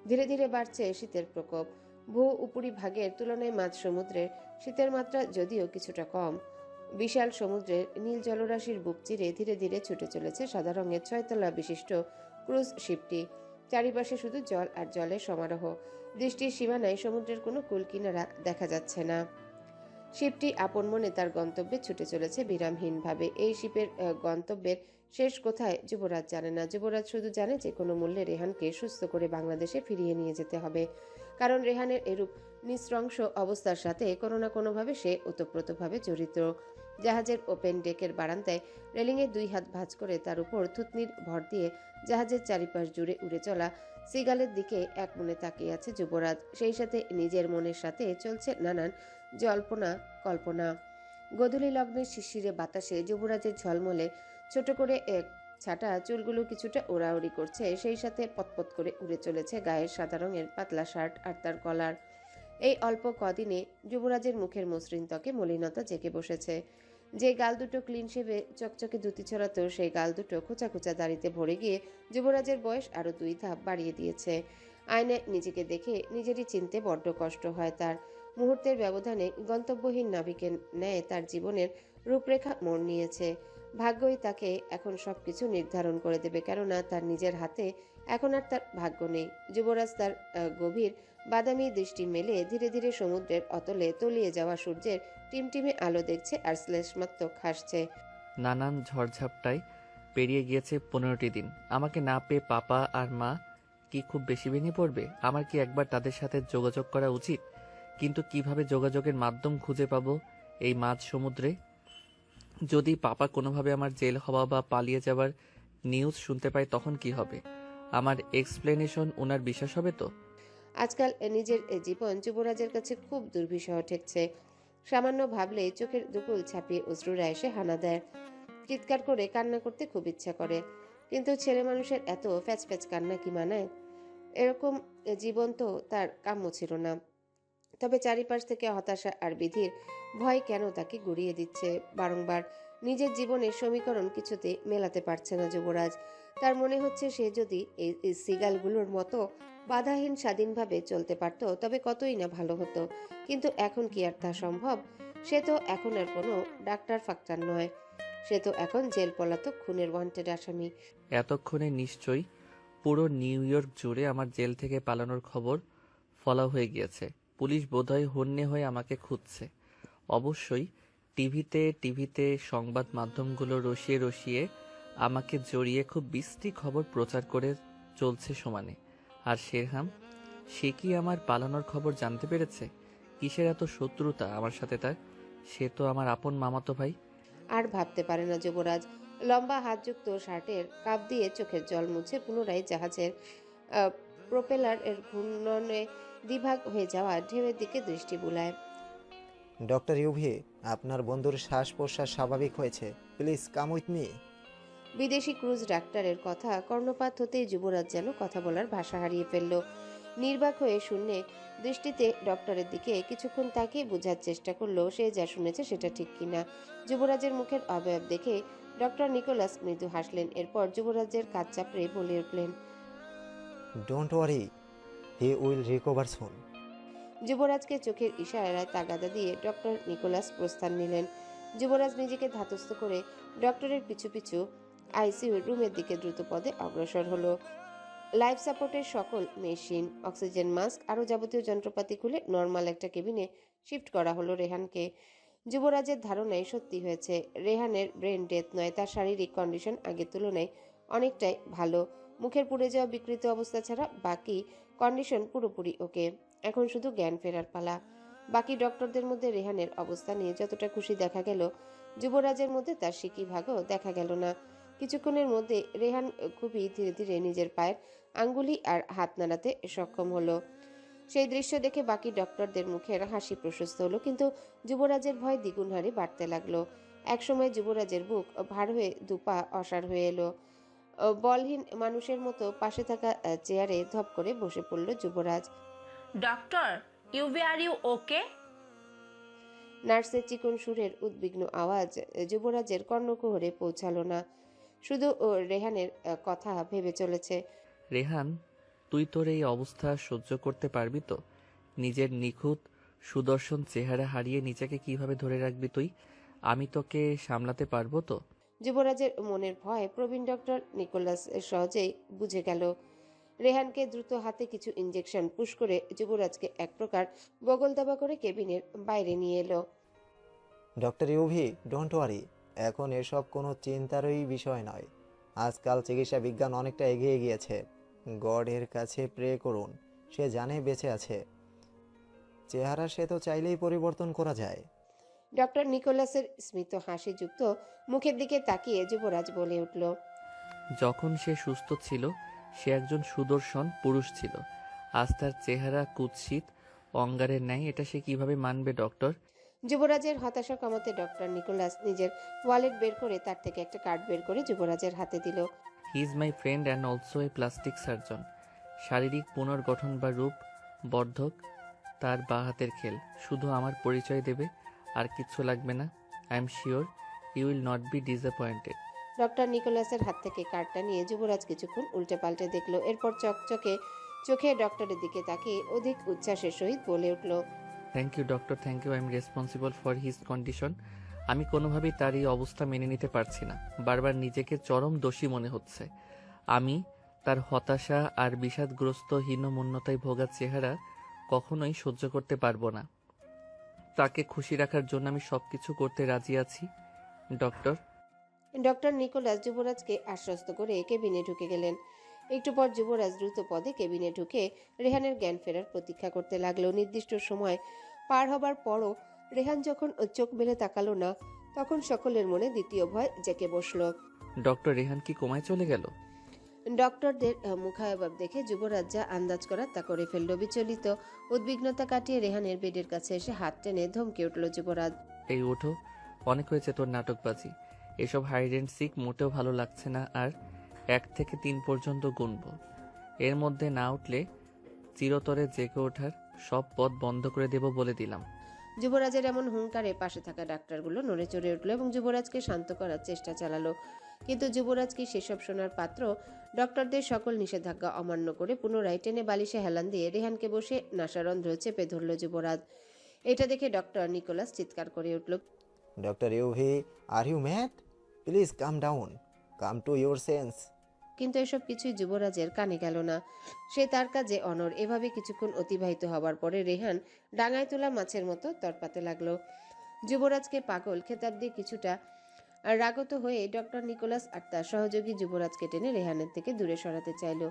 ধীরে ধীরে বাড়ছে শীতের প্রকোপ। ভূ উপরি ভাগের তুলনায় মাঝ সমুদ্রের শীতের মাত্রা যদিও কিছুটা কম। বিশাল সমুদ্রের নীল জলরাশির বুক চিরে ধীরে ধীরে ছুটে চলেছে সাদা রঙের 6 তলা বিশিষ্ট ক্রুজ শিপটি। চারিপাশে শুধু জল আর জলের সমারোহ। দৃষ্টির সীমানায় সমুদ্রের কোনো কুল কিনারা দেখা যাচ্ছে না। শিপটি আপন মনে তার গন্তব্যে ছুটে চলেছে বিরামহীনভাবে। এই শিপের গন্তব্যের শেষ কোথায় যুবরাজ জানে না। যুবরাজ শুধু জানে যে কোনো মূল্যে রেহানকে সুস্থ করে বাংলাদেশে ফিরিয়ে নিয়ে যেতে হবে। কারণ রেহানের এরূপ নিঃস্রংস অবস্থার সাথে কোনো না কোনোভাবে সে ওতপ্রোতভাবে জড়িত। জাহাজের ওপেন ডেকের বারান্দায় রেলিংয়ে 2 হাত ভাঁজ করে তার উপর থুতনির ভর দিয়ে জাহাজের চারিপাশ জুড়ে উড়ে চলা সিগালের দিকে এক মনে তাকিয়ে আছে যুবরাজ। সেই সাথে নিজের মনের সাথে চলছে নানান জল্পনা কল্পনা। গোধূলি লগ্নের শিশিরে বাতাসে যুবরাজের ঝলমলে ছোট করে এক ছাটা চুলগুলো কিছুটা ওড়াউড়ি করছে। সেই সাথে পতপত করে উড়ে চলেছে গায়ের সাদা রঙের পাতলা শার্ট আর তার কলার। এই অল্প কদিনে যুবরাজের মুখের মসৃণ ত্বকে মলিনতা জেঁকে বসেছে। যে গাল দুটো ক্লিন শেভে চকচকে ধুতি ছড়াতো, সেই গাল দুটো খোঁচা খোঁচা দাড়িতে ভরে গিয়ে যুবরাজের বয়স আরো 2 ধাপ বাড়িয়ে দিয়েছে। আয়নায় নিজেকে দেখে নিজেরই চিনতে বড্ড কষ্ট হয় তার। মুহূর্তের ব্যবধানে গন্তব্যহীন নাবিকের ন্যায় তার জীবনের রূপরেখা মোড় নিয়েছে। ভাগ্যই তাকে এখন সবকিছু নির্ধারণ করে দেবে, কেননা তার নিজের হাতে এখন আর তার ভাগ্য নেই। যুবরাজ তার গভীর বাদামি দৃষ্টি মেলে ধীরে ধীরে সমুদ্রের অতলে তলিয়ে যাওয়া সূর্যের টিমটিমে আলো দেখছে আর শ্লেষমাত্মক হাসছে। নানান ঝড়ঝাপটায় পেরিয়ে গিয়েছে 15টি দিন। আমাকে না পেয়ে পাপা আর মা কি খুব বেশি ভেঙে পড়বে? আমার কি একবার তাদের সাথে যোগাযোগ করা উচিত? কিন্তু কিভাবে যোগাযোগের মাধ্যম খুঁজে পাবো এই মাঝ সমুদ্রে? যদি পাপা কোনোভাবে আমার জেল হওয়া বা পালিয়ে যাবার নিউজ শুনতে পায় তখন কি হবে? আমার এক্সপ্লেনেশন ওনার বিশ্বাস হবে তো? আজকাল নিজের জীবন যুবরাজের কাছে খুব দুর্বিষহ ঠেকছে। সামান্য ভাবলে চোখের দুকুল ছাপিয়ে অশ্রুরা এসে হানা দেয়। চিৎকার করে কান্না করতে খুব ইচ্ছা করে, কিন্তু ছেলে মানুষের এত ফ্যাচ ফ্যাচ কান্না কি মানায়? এরকম জীবন তো তার কাম্য ছিল না। তবে চারিপাশ থেকে হতাশা আর বিধির ভয় কেন তাকে গুড়িয়ে দিচ্ছে বারংবার। নিজের জীবনের সমীকরণ কিছুতে মেলাতে পারছে না যুবরাজ। তার মনে হচ্ছে সে যদি এই সিগালগুলোর মতো বাধাহীন স্বাধীনভাবে চলতে পারত তবে কতই না ভালো হতো। কিন্তু এখন কি আর তা সম্ভব? সে তো এখন আর কোনো ডাক্তার ফাক্তার নয়। সে তো এখন জেল পলাতক খুনের ওয়ান্টেড আসামি। এতক্ষণে নিশ্চয়ই পুরো নিউ ইয়র্ক জুড়ে আমার জেল থেকে পালানোর খবর ফলা হয়ে গিয়েছে। পুলিশ বোধহয় হন্যে হয়ে আমাকে খুঁজছে। অবশ্যই টিভিতে সংবাদ মাধ্যমগুলো রসিয়ে রসিয়ে আমাকে জড়িয়ে খুব বিশ্রী খবর প্রচার করে চলছে সমানে। আর শেরহাম, সে কি আমার পালানোর খবর জানতে পেরেছে? কিসের এত শত্রুতা আমার সাথে তার? সে তো আমার আপন মামাতো ভাই। আর ভাবতে পারে না যুবরাজ। লম্বা হাতযুক্ত শার্টের কাপ দিয়ে চোখের জল মুছে পুনরায় জাহাজের প্রোপেলার এর ঘূর্ণনে দ্বিভাগ হয়ে যাওয়া ঢেউয়ের দিকে দৃষ্টি বুলায়। ডক্টর ইউভি, আপনার বন্ধুর শ্বাস প্রশ্বাস স্বাভাবিক হয়েছে। Please come with me. বিদেশি ক্রুজ ডাক্তারের কথা কর্ণপাত হতেই যুবরাজ যেন কথা বলার ভাষা হারিয়ে ফেলল। নির্বাক হয়ে শূন্যে দৃষ্টিতে ডক্টরের দিকে কিছুক্ষণ তাকিয়ে বোঝার চেষ্টা করলো সে যা শুনেছে সেটা ঠিক কিনা। যুবরাজের মুখের অবয়ব দেখে ডক্টর নিকোলাস মৃদু হাসলেন। এরপর যুবরাজের কাজ চাপড়ে বলে উঠলেন, don't worry, he will recover soon. যুবরাজকে চোখের ইশারায় তাগাদা দিয়ে ডক্টর নিকোলাস প্রস্থান নিলেন। যুবরাজ নিজেকে ধাতস্থ করে ডক্টরের পিছু পিছু আইসিইউ রুমের দিকে দ্রুত পদে অগ্রসর হলো। লাইফ সাপোর্টের সকল মেশিন, অক্সিজেন মাস্ক আরও যাবতীয় যন্ত্রপাতি খুলে নর্মাল একটা কেবিনে শিফট করা হলো রেহানকে। যুবরাজের ধারণায় সত্যি হয়েছে। রেহানের ব্রেন ডেথ নয়, তার শারীরিক কন্ডিশন আগের তুলনায় অনেকটাই ভালো। মুখের পুড়ে যাওয়া বিকৃত অবস্থা ছাড়া বাকি কন্ডিশন পুরোপুরি ওকে। এখন শুধু জ্ঞান ফেরার পালা। বাকি ডক্টরদের মধ্যে রেহানের অবস্থা নিয়ে যতটা খুশি দেখা গেল, যুবরাজের মধ্যে তার সিকিভাগও দেখা গেল না। কিছুক্ষণের মধ্যে রেহান খুবই ধীরে ধীরে নিজের পায়ের আঙ্গুলি আর হাত নাড়াতে সক্ষম হলো। সেই দৃশ্য দেখে বাকি ডক্টরদের মুখের হাসি প্রশস্ত হলো, কিন্তু যুবরাজের ভয় দ্বিগুণ হারে বাড়তে লাগলো। একসময় যুবরাজের বুক ভার হয়ে দুপা অসাড় হয়ে এলো। বলহীন মানুষের মতো পাশে থাকা চেয়ারে ধপ করে বসে পড়ল Yuvraj. Doctor Yuvi, are you okay? নার্সের চিকন সুরের উদ্বিগ্ন আওয়াজ যুবরাজের কর্ণকুহরে পৌঁছালো না। শুধু রেহানের কথা ভেবে চলেছে। রেহান, তুই তোর এই অবস্থা সহ্য করতে পারবি তো? নিজের নিখুঁত সুদর্শন চেহারা হারিয়ে নিজেকে কিভাবে ধরে রাখবি তুই? আমি তোকে সামলাতে পারবো তো? যুবরাজের মনের ভয় প্রবীণ ডক্টর নিকোলাস সহজেই বুঝে গেল। রেহানকে দ্রুত হাতে কিছু ইঞ্জেকশন পুশ করে যুবরাজকে এক প্রকার বগল দাবা করে কেবিনের বাইরে নিয়ে এলো। ডক্টর ইউভি, ডোন্ট ওয়ারি, এখন এসব কোনো চিন্তারই বিষয় নয়। আজকাল চিকিৎসা বিজ্ঞান অনেকটা এগিয়ে গিয়েছে। গডের কাছে প্রে করুন, সে জানে বেঁচে আছে। চেহারা সে তো চাইলেই পরিবর্তন করা যায়। ডক্টর নিকোলাসের স্মিত হাসিযুক্ত মুখের দিকে তাকিয়ে যুবরাজ বলে উঠল, যখন সে সুস্থ ছিল সে একজন সুদর্শন পুরুষ ছিল। আজ তার চেহারা কুৎসিত অঙ্গারের ন্যায়। এটা সে কিভাবে মানবে ডক্টর? যুবরাজের হতাশা কমাতে ডক্টর নিকোলাস নিজের ওয়ালেট বের করে তার থেকে একটা কার্ড বের করে যুবরাজের হাতে দিল। He is my friend and also a plastic surgeon. শারীরিক পুনর্গঠন বা রূপ বর্ধক তার বা হাতের খেল। শুধু আমার পরিচয় দেবে, আর কিচ্ছু লাগবে না। I am sure you will not be disappointed. Doctor নিকোলাসের হাত থেকে কার্ডটা নিয়ে যুবরাজ কিছুক্ষণ উল্টে পাল্টে দেখলো। এরপর চকচকে চোখে ডক্টরের দিকে তাকিয়ে অধিক উচ্ছ্বাসের সহিত বলে উঠল, thank you doctor, thank you. I am responsible for his condition. আমি কোনোভাবেই তার এই অবস্থা মেনে নিতে পারছি না। বারবার নিজেকে চরম দোষী মনে হচ্ছে। আমি তার হতাশা আর বিষাদগ্রস্ত হীনমন্যতায় ভোগা চেহারা কখনোই সহ্য করতে পারবো না। তাকে খুশি রাখার জন্য আমি সবকিছু করতে রাজি আছি ডক্টর। ডক্টর নিকোলাস যুবরাজকে আশ্বস্ত করে কেবিনে ঢুকে গেলেন। একটু পর যুবরাজ দ্রুত পদে কেবিনে ঢুকে রেহানের জ্ঞান ফেরার প্রতীক্ষা করতে লাগলো। নির্দিষ্ট সময় পার হবার পরও রেহান যখন চোখ মেলে তাকালো না, তখন সকলের মনে দ্বিতীয় ভয় জেঁকে বসলো। ডক্টর, রেহান কি কোমায় চলে গেল? ডক্টরদের মুখায়ভাব দেখে যুবরাজ যা আন্দাজ করার তা করে ফেলল। বিচলিত উদ্বিগ্নতা কাটিয়ে রেহানের বেডের কাছে এসে হাত টেনে ধমকে উঠল যুবরাজ। এই ওঠো, অনেক হয়েছে তোর নাটকবাজি। এসব হাইড অ্যান্ড সিক মোটেও ভালো লাগছে না। আর 1 থেকে 3 পর্যন্ত গুনবো। এর মধ্যে না উঠলে চিরতরে জেগে ওঠার সব পথ বন্ধ করে দেব বলে দিলাম। যুবরাজের এমন হুঙ্কারে পাশে থাকা ডাক্তারগুলো নড়ে চড়ে উঠল এবং যুবরাজকে শান্ত করার চেষ্টা চালালো, কিন্তু যুবরাজ কি সেসব শোনার পাত্র? ডক্টরদের সকল নিষেধাজ্ঞা অমান্য করে পুনরায় টেনে বালিশে হেলান দিয়ে রেহানকে বসে নাসারন্ধ্র চেপে ধরল যুবরাজ। এটা দেখে ডক্টর নিকোলাস চিৎকার করে উঠল, doctor Yuvi, are you mad? Please calm down, come to your sense. কিন্তু এসব কিছুই যুবরাজের কানে গেল না। সে তার কাজে অনড়। এভাবে কিছুক্ষণ অতিবাহিত হবার পরে রেহান ডাঙায় তোলা মাছের মতো তরপাতে লাগলো। যুবরাজকে পাগল খেতাব দিয়ে কিছুটা রাগত হয়ে ডক্টর নিকোলাস আর তার সহযোগী যুবরাজকে টেনে রেহানের থেকে দূরে সরাতে চাইল,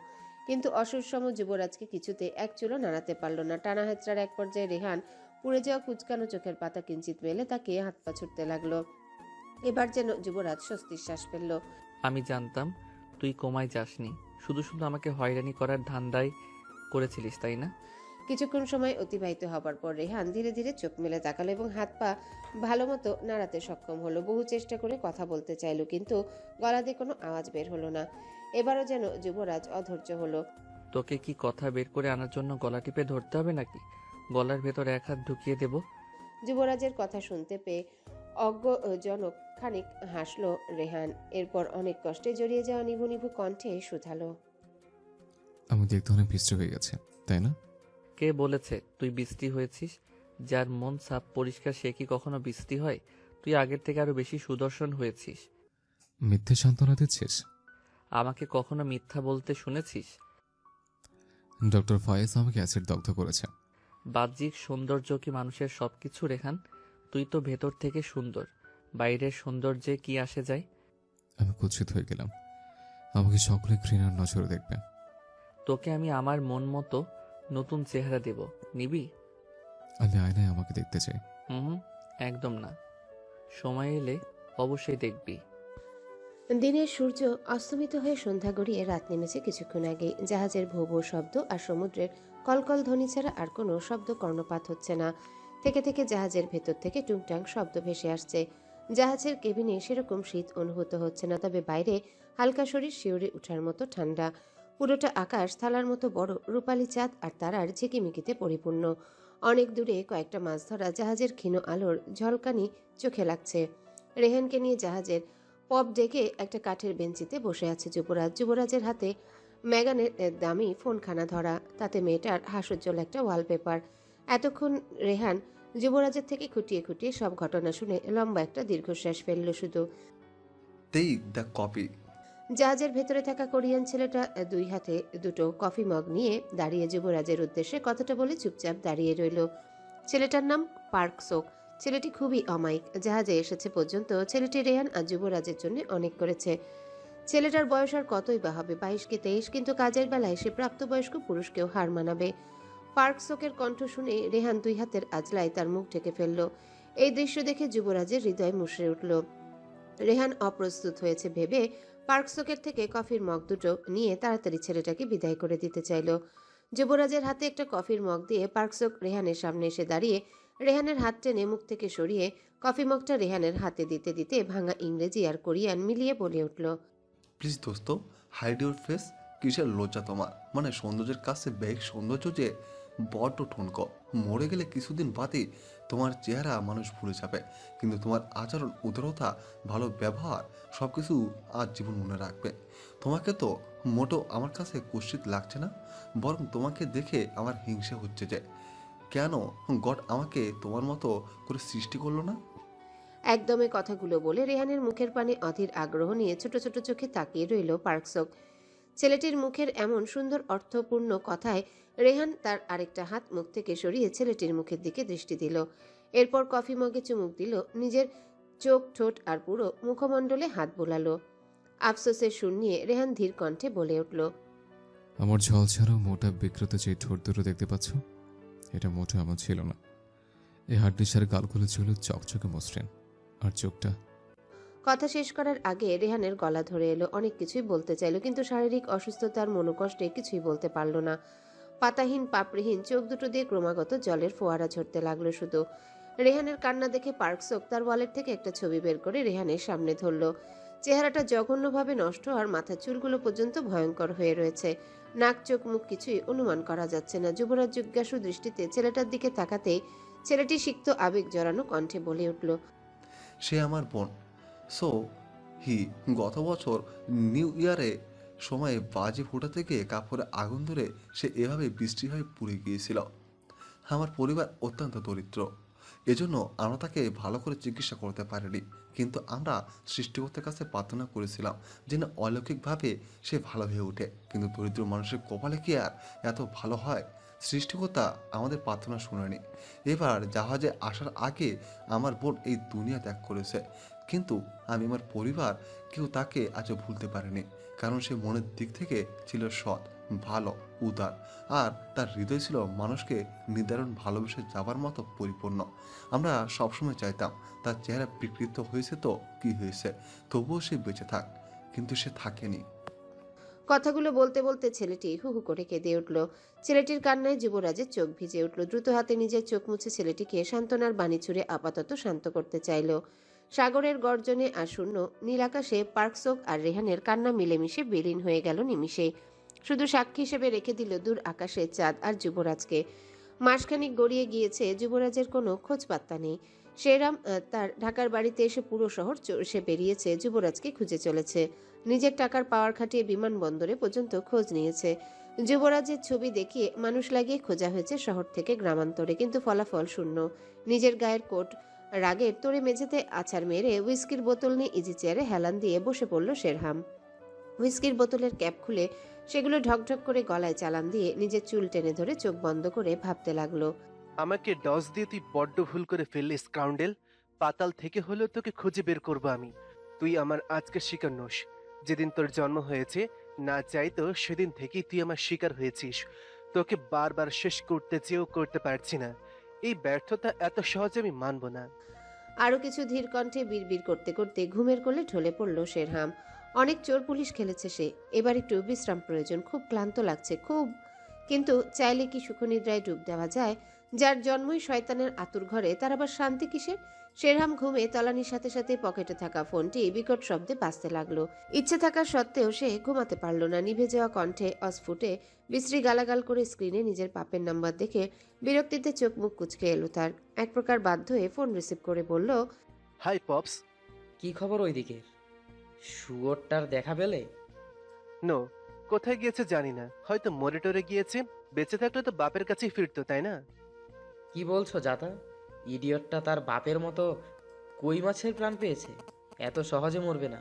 কিন্তু অসুরসম যুবরাজকে কিছুতে এক চুলো নাড়াতে পারল না। টানা হেঁচড়ার এক পর্যায়ে রেহান পুড়ে যাওয়া কুচকানো চোখের পাতা কিঞ্চিত মেলে তাকে হাত পা ছুটতে লাগলো। এবার যেন যুবরাজ স্বস্তির শ্বাস ফেলল। আমি জানতাম তুই কোমায় যাসনি, শুধু শুধু আমাকে হয়রানি করার ধান্দায় করেছিলিস, তাই না? কিছুক্ষণ সময় অতিবাহিত হবার পর রেহান ধীরে ধীরে চোখ মেলে তাকালো এবং হাত পা ভালো মতো নাড়াতে সক্ষম হলো। বহু চেষ্টা করে কথা বলতে চাইলো, কিন্তু গলাতে কোনো আওয়াজ বের হলো না। এবারও যেন যুবরাজ অধৈর্য হলো। তোকে কি কথা বের করে আনার জন্য গলা টিপে ধরতে হবে নাকি? গলার ভেতর এক হাত ঢুকিয়ে দেব। যুবরাজের কথা শুনতে পেয়ে অজ্ঞজনক খানিক হাসলো রেহান। এরপর অনেক কষ্টে জড়িয়ে যাওয়া নিভু নিভু কণ্ঠে শুধালো, আমি দেখতে অনেক বিশ্রী হয়ে গেছে, তাই না? কে বলেছে তুই বিশ্রী হয়েছিস? যার মন সাফ পরিষ্কার সে কি কখনো বিশ্রী হয়? তুই আগের থেকে আরো বেশি সুদর্শন হয়েছিস। মিথ্যে সান্ত্বনা দিচ্ছিস? আমাকে কখনো মিথ্যা বলতে শুনেছিস? ডক্টর ফয়েজ আমাকে অ্যাসিড দগ্ধ করেছে। বাহ্যিক সৌন্দর্য কি মানুষের সবকিছু রেহান? তুই তো ভেতর থেকে সুন্দর, বাইরের সৌন্দর্যে কি আসে যায়? আমি কুৎসিত হয়ে গেলাম, আমাকে সকলে ঘৃণার নজরে দেখবে। তোকে আমি আমার মন মতো নতুন চেহারা দেব, নিবি? আমি আয়নায় আমাকে দেখতে চাই। হুম, একদম না। সময় এলে অবশ্যই দেখবি। দিনের সূর্য অস্তমিত হয়ে সন্ধ্যা গড়িয়ে রাত নেমেছে কিছুক্ষণ আগেই। জাহাজের ভো ভো শব্দ আর সমুদ্রের কলকল ধ্বনি ছাড়া আর কোনো শব্দ কর্ণপাত হচ্ছে না। থেকে থেকে জাহাজের ভেতর থেকে টুংটাং শব্দ ভেসে আসছে। জাহাজের কেবিনে সেরকম শীত অনুভূত হচ্ছে না, তবে বাইরে হালকা শরীর শিউরে উঠার মতো ঠান্ডা। পুরোটা আকাশ থালার মতো বড়, রূপালী চাঁদ আর তারার ঝিকিমিকিতে পরিপূর্ণ। অনেক দূরে কয়েকটা মাছ ধরা জাহাজের ক্ষীণ আলোর ঝলকানি চোখে লাগছে। রেহানকে নিয়ে জাহাজের পপ ডেকে একটা কাঠের বেঞ্চিতে বসে আছে যুবরাজ। যুবরাজের হাতে ম্যাগানের দামি ফোনখানা ধরা, তাতে মেয়েটার হাস্যোজ্জ্বল একটা ওয়ালপেপার। এতক্ষণ রেহান যুবরাজের থেকে খুঁটিয়ে খুঁটিয়ে সব ঘটনা শুনে লম্বা একটা দীর্ঘশ্বাস ফেলল। শুধু কপি। জাহাজের ভেতরে থাকা কোরিয়ান ছেলেটা দুই হাতে দুটো কফি মগ নিয়ে দাঁড়িয়ে যুবরাজের উদ্দেশ্যে কথাটা বলে চুপচাপ দাঁড়িয়ে রইল। ছেলেটার নাম পার্ক সোক। ছেলেটি খুবই অমায়িক। জাহাজে এসেছে পর্যন্ত ছেলেটি রেহান আর যুবরাজের জন্য অনেক করেছে। ছেলেটার বয়স আর কতই বা হবে, 22 কি 23, কিন্তু কাজের বেলায় সে প্রাপ্তবয়স্ক পুরুষকেও হার মানাবে। পার্ক সোকের কণ্ঠ শুনে রেহান দুই হাতের আজলায় তার মুখ ঢেকে ফেলল। এই দৃশ্য দেখে যুবরাজের হৃদয় মুষড়ে উঠল। রেহান অপ্রস্তুত হয়েছে ভেবে পার্ক সোকের থেকে কফির মগ দুটো নিয়ে তাড়াতাড়ি ছেলেটাকে বিদায় করে দিতে চাইল। যুবরাজের হাতে একটা কফির মগ দিয়ে পার্ক সোক রেহানের সামনে এসে দাঁড়িয়ে রেহানের হাত টেনে মুখ থেকে সরিয়ে কফি মগটা রেহানের হাতে দিতে দিতে ভাঙা ইংরেজি আর কোরিয়ান মিলিয়ে বলে উঠল, প্লিজ দোস্ত, হাইড ইউর ফেস। কিসের লজ্জা তোমার? মানে সৌন্দর্যের কাছে বেগ সৌন্দর্য যে বড্ড ঠুনকো। মরে গেলে কিছুদিন বাদে তোমার চেহারা মানুষ ভুলে যাবে, কিন্তু তোমার আচরণ, উদারতা, ভালো ব্যবহার সব কিছু আজ জীবন মনে রাখবে। তোমাকে তো মোটো আমার কাছে কুৎসিত লাগছে না, বরং তোমাকে দেখে আমার হিংসে হচ্ছে যে কেন গড আমাকে তোমার মতো করে সৃষ্টি করলো না। একদমে কথাগুলো বলে রেহানের মুখের পানে অধীর আগ্রহ নিয়ে ছোট ছোট চোখে তাকিয়ে রইল পার্কসক। ছেলেটির মুখের এমন সুন্দর অর্থপূর্ণ কথায় রেহান তার আরেকটা হাত মুখ থেকে সরিয়ে ছেলেটির মুখের দিকে দৃষ্টি দিল। এরপর কফি মগে চুমুক দিল, নিজের চোখ, ঠোঁট আর পুরো মুখমণ্ডলে হাত বোলালো। আফসোসের সুর নিয়ে রেহান ধীর কণ্ঠে বলে উঠল, আমার ঝল ছাড়াও মোটা বিকৃত যে ঠোঁট দুটো দেখতে পাচ্ছ, এটা মোটা আমার ছিল না। এই হাড্ডিসার গালগুলো ছিল চকচকে মসৃণ, আর চোখটা। কথা শেষ করার আগে রেহানের গলা ধরে এলো। অনেক কিছুই বলতে চাইল, কিন্তু শারীরিক অসুস্থতার মনোকষ্টে কিছুই বলতে পারল না। পাতাহীন পাপড়িহীন চোখ দুটো দিয়ে ক্রমাগত জলের ফোয়ারা ঝরতে লাগলো শুধু। রেহানের কান্না দেখে পার্কসক তার ওয়ালেট থেকে একটা ছবি বের করে রেহানের সামনে ধরল। চেহারাটা জঘন্যভাবে নষ্ট আর মাথার চুলগুলো পর্যন্ত ভয়ঙ্কর হয়ে রয়েছে। নাক চোখ মুখ কিছুই অনুমান করা যাচ্ছে না। যুবরাজ জিজ্ঞাসু দৃষ্টিতে ছেলেটার দিকে তাকাতেই ছেলেটি সিক্ত আবেগ জড়ানো কণ্ঠে বলে উঠল, সে আমার বোন। সো হি গত বছর নিউ ইয়ারে সময়ে বাজি ফোটাতে গিয়ে কাপড়ে আগুন ধরে সে এভাবে বৃষ্টি হয়ে পুড়ে গিয়েছিল। আমার পরিবার অত্যন্ত দরিদ্র, এজন্য আমরা তাকে ভালো করে চিকিৎসা করতে পারিনি, কিন্তু আমরা সৃষ্টিকর্তার কাছে প্রার্থনা করেছিলাম যেন অলৌকিকভাবে সে ভালো হয়ে ওঠে। কিন্তু দরিদ্র মানুষের কপালে কি আর এত ভালো হয়? সৃষ্টিকর্তা আমাদের প্রার্থনা শুনেনি। এবার জাহাজে আসার আগে আমার বোন এই দুনিয়া ত্যাগ করেছে, কিন্তু আমি আমার পরিবার কেউ তাকে আজও ভুলতে পারেনি, কারণ সে মনের দিক থেকে ছিল সৎ, ভালো, উদার, আর তার হৃদয় ছিল মানুষকে নির্ধারণ ভালোবেসে যাবার মতো পরিপূর্ণ। আমরা সবসময় চাইতাম তার চেহারা বিকৃত হয়েছে তো কি হয়েছে, তবুও সে বেঁচে থাক, কিন্তু সে থাকেনি। কথাগুলো বলতে বলতে ছেলেটি হু হু করে কেঁদে উঠল। ছেলেটির কান্নায় যুবরাজের চোখ ভিজে উঠল। দ্রুত হাতে নিজের চোখ মুছে ছেলেটিকে সান্ত্বনার বাণী ছুড়ে আপাতত শান্ত করতে চাইল। সাগরের গর্জনে আর শূন্য নীল আকাশে পার্কসোক আর রেহানের কান্না মিলেমিশে বিলীন হয়ে গেল নিমিষে। শুধু সাক্ষী হিসেবে রেখে দিল দূর আকাশে চাঁদ আর যুবরাজকে। মাসখানিক গড়িয়ে গিয়েছে, যুবরাজের কোনো খোঁজ পাত্তা নেই। শেরাম তার ঢাকার বাড়িতে এসে পুরো শহর চষে বেরিয়েছে, যুবরাজকে খুঁজে চলেছে। নিজের টাকার পাওয়ার খাটিয়ে বিমানবন্দরে পর্যন্ত খোঁজ নিয়েছে। যুবরাজের ছবি দেখিয়ে মানুষ লাগিয়ে খোঁজা হয়েছে শহর থেকে গ্রামান্তরে, কিন্তু ফলাফল শূন্য। নিজের গায়ের কোট রাগের তোড়ে মেঝেতে আছাড় মেরে হুইস্কির বোতল নিয়ে ইজি চেয়ারে হেলান দিয়ে বসে পড়ল শেরহাম। হুইস্কির বোতলের ক্যাপ খুলে সেগুলো ঢকঢক করে গলায় চালান দিয়ে নিজের চুল টেনে ধরে চোখ বন্ধ করে ভাবতে লাগলো, আমাকে ডস দিয়ে তুই বড্ড ভুল করে ফেললি স্কাউন্ডেল। পাতাল থেকে হলেও তোকে খুঁজে বের করবো আমি। তুই আমার আজকের শিকার নোস। যেদিন তোর জন্ম হয়েছে না চাইতো সেদিন থেকেই তুই আমার শিকার হয়েছিস। তোকে বারবার শেষ করতে চেয়েও করতে পারছি না। এই ব্যর্থতা এত সহজে আমি মানব না। আরো কিছু ধীর কণ্ঠে বিড়বিড় করতে করতে ঘুমের কোলে ঢলে পড়ল শেরহাম। অনেক চোর পুলিশ খেলেছে সে, এবার একটু বিশ্রাম প্রয়োজন, খুব ক্লান্ত লাগছে খুব। কিন্তু চাইলে কি সুখনিদ্রায় ডুব দেওয়া যায়? যার জন্মই শয়তানের আতুর ঘরে, তার আবার শান্তি কিসের? শেরহাম ঘুমে তলানির সাথে সাথে পকেটে থাকা ফোনটি বিকট শব্দে বাজতে লাগলো। ইচ্ছে থাকা সত্ত্বেও সে ঘুমাতে পারল না। নিভে যাওয়া কণ্ঠে অস্ফুটে বিশ্রী গালাগাল করে স্ক্রিনে নিজের পাপের নাম্বার দেখে বিরক্তিতে চোখ মুখ কুঁচকে এলো তার। এক প্রকার বাধ্য হয়ে ফোন রিসিভ করে বলল, হাই পপস। কি খবর ওইদিকে? শুয়োরটার দেখা পেলে? নো, কোথায় গিয়েছে জানি না, হয়তো মরে টরে গিয়েছে। বেঁচে থাকলে তো বাপের কাছেই ফিরতো, তাই না? কি বলছো জাতা? ইডিয়টটা তার বাপের মতো কই মাছের প্রাণ পেয়েছে। এত সহজে মরবে না।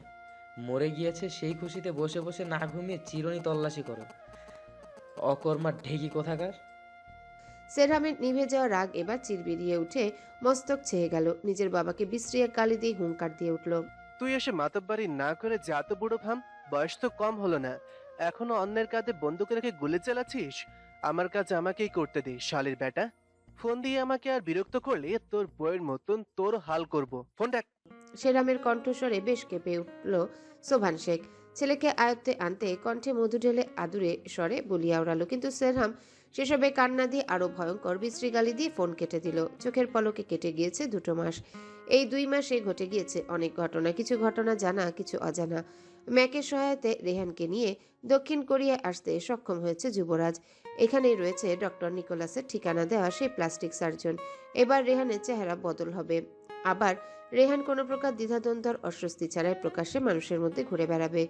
মরে গিয়েছে সেই খুশিতে বসে বসে না ঘুমিয়ে চিরুনি তল্লাশি করো। অকর্মার ঢেকি কোথাকার। শেরহামের নিভে যাওয়া রাগ এবার চিরবিরিয়ে উঠে মস্তক ছেয়ে গেল। নিজের বাবাকে বিশ্রী এক গালি দিয়ে হুঙ্কার দিয়ে উঠল, তুই এসে মাতব্বারি না করে যা তো বুড়ো ভাম। বয়স তো কম হলো না, এখনো অন্যের কাঁধে বন্দুক রেখে গুলি চালাচ্ছিস। আমার কাজ আমাকেই করতে দে শালির বেটা। ফোন দিয়ে আমাকে আর বিরক্ত করলে তোর বইয়ের মতন তোর হাল করব। ফোন রাখ। শেরহামের কণ্ঠস্বরে বেশ কেঁপে উঠল সোভান শেখ। ছেলেকে আয়ত্তে আনতে কণ্ঠে মধু ঢেলে আদুরে স্বরে বলিয়া উড়ালো, কিন্তু শেরহাম সেসবে কান্না দিয়ে আরো ভয়ঙ্কর বিশ্রী গালি দিয়ে ফোন কেটে দিল। চোখের পলকে কেটে গিয়েছে 2 মাস। এই 2 মাসে ঘটে গিয়েছে অনেক ঘটনা, কিছু ঘটনা জানা, কিছু অজানা। ম্যাকের সহায়তায় রেহানকে নিয়ে দক্ষিণ কোরিয়ায় আসতে সক্ষম হয়েছে যুবরাজ। এখানেই রয়েছে ডক্টর নিকোলাসের ঠিকানা দেওয়া সেই প্লাস্টিক সার্জন। এবার রেহানের চেহারা বদল হবে। আবার রেহান কোনো প্রকার দ্বিধাদ্বন্দ্বর অস্বস্তি ছাড়াই প্রকাশ্যে মানুষের মধ্যে ঘুরে বেড়াবে।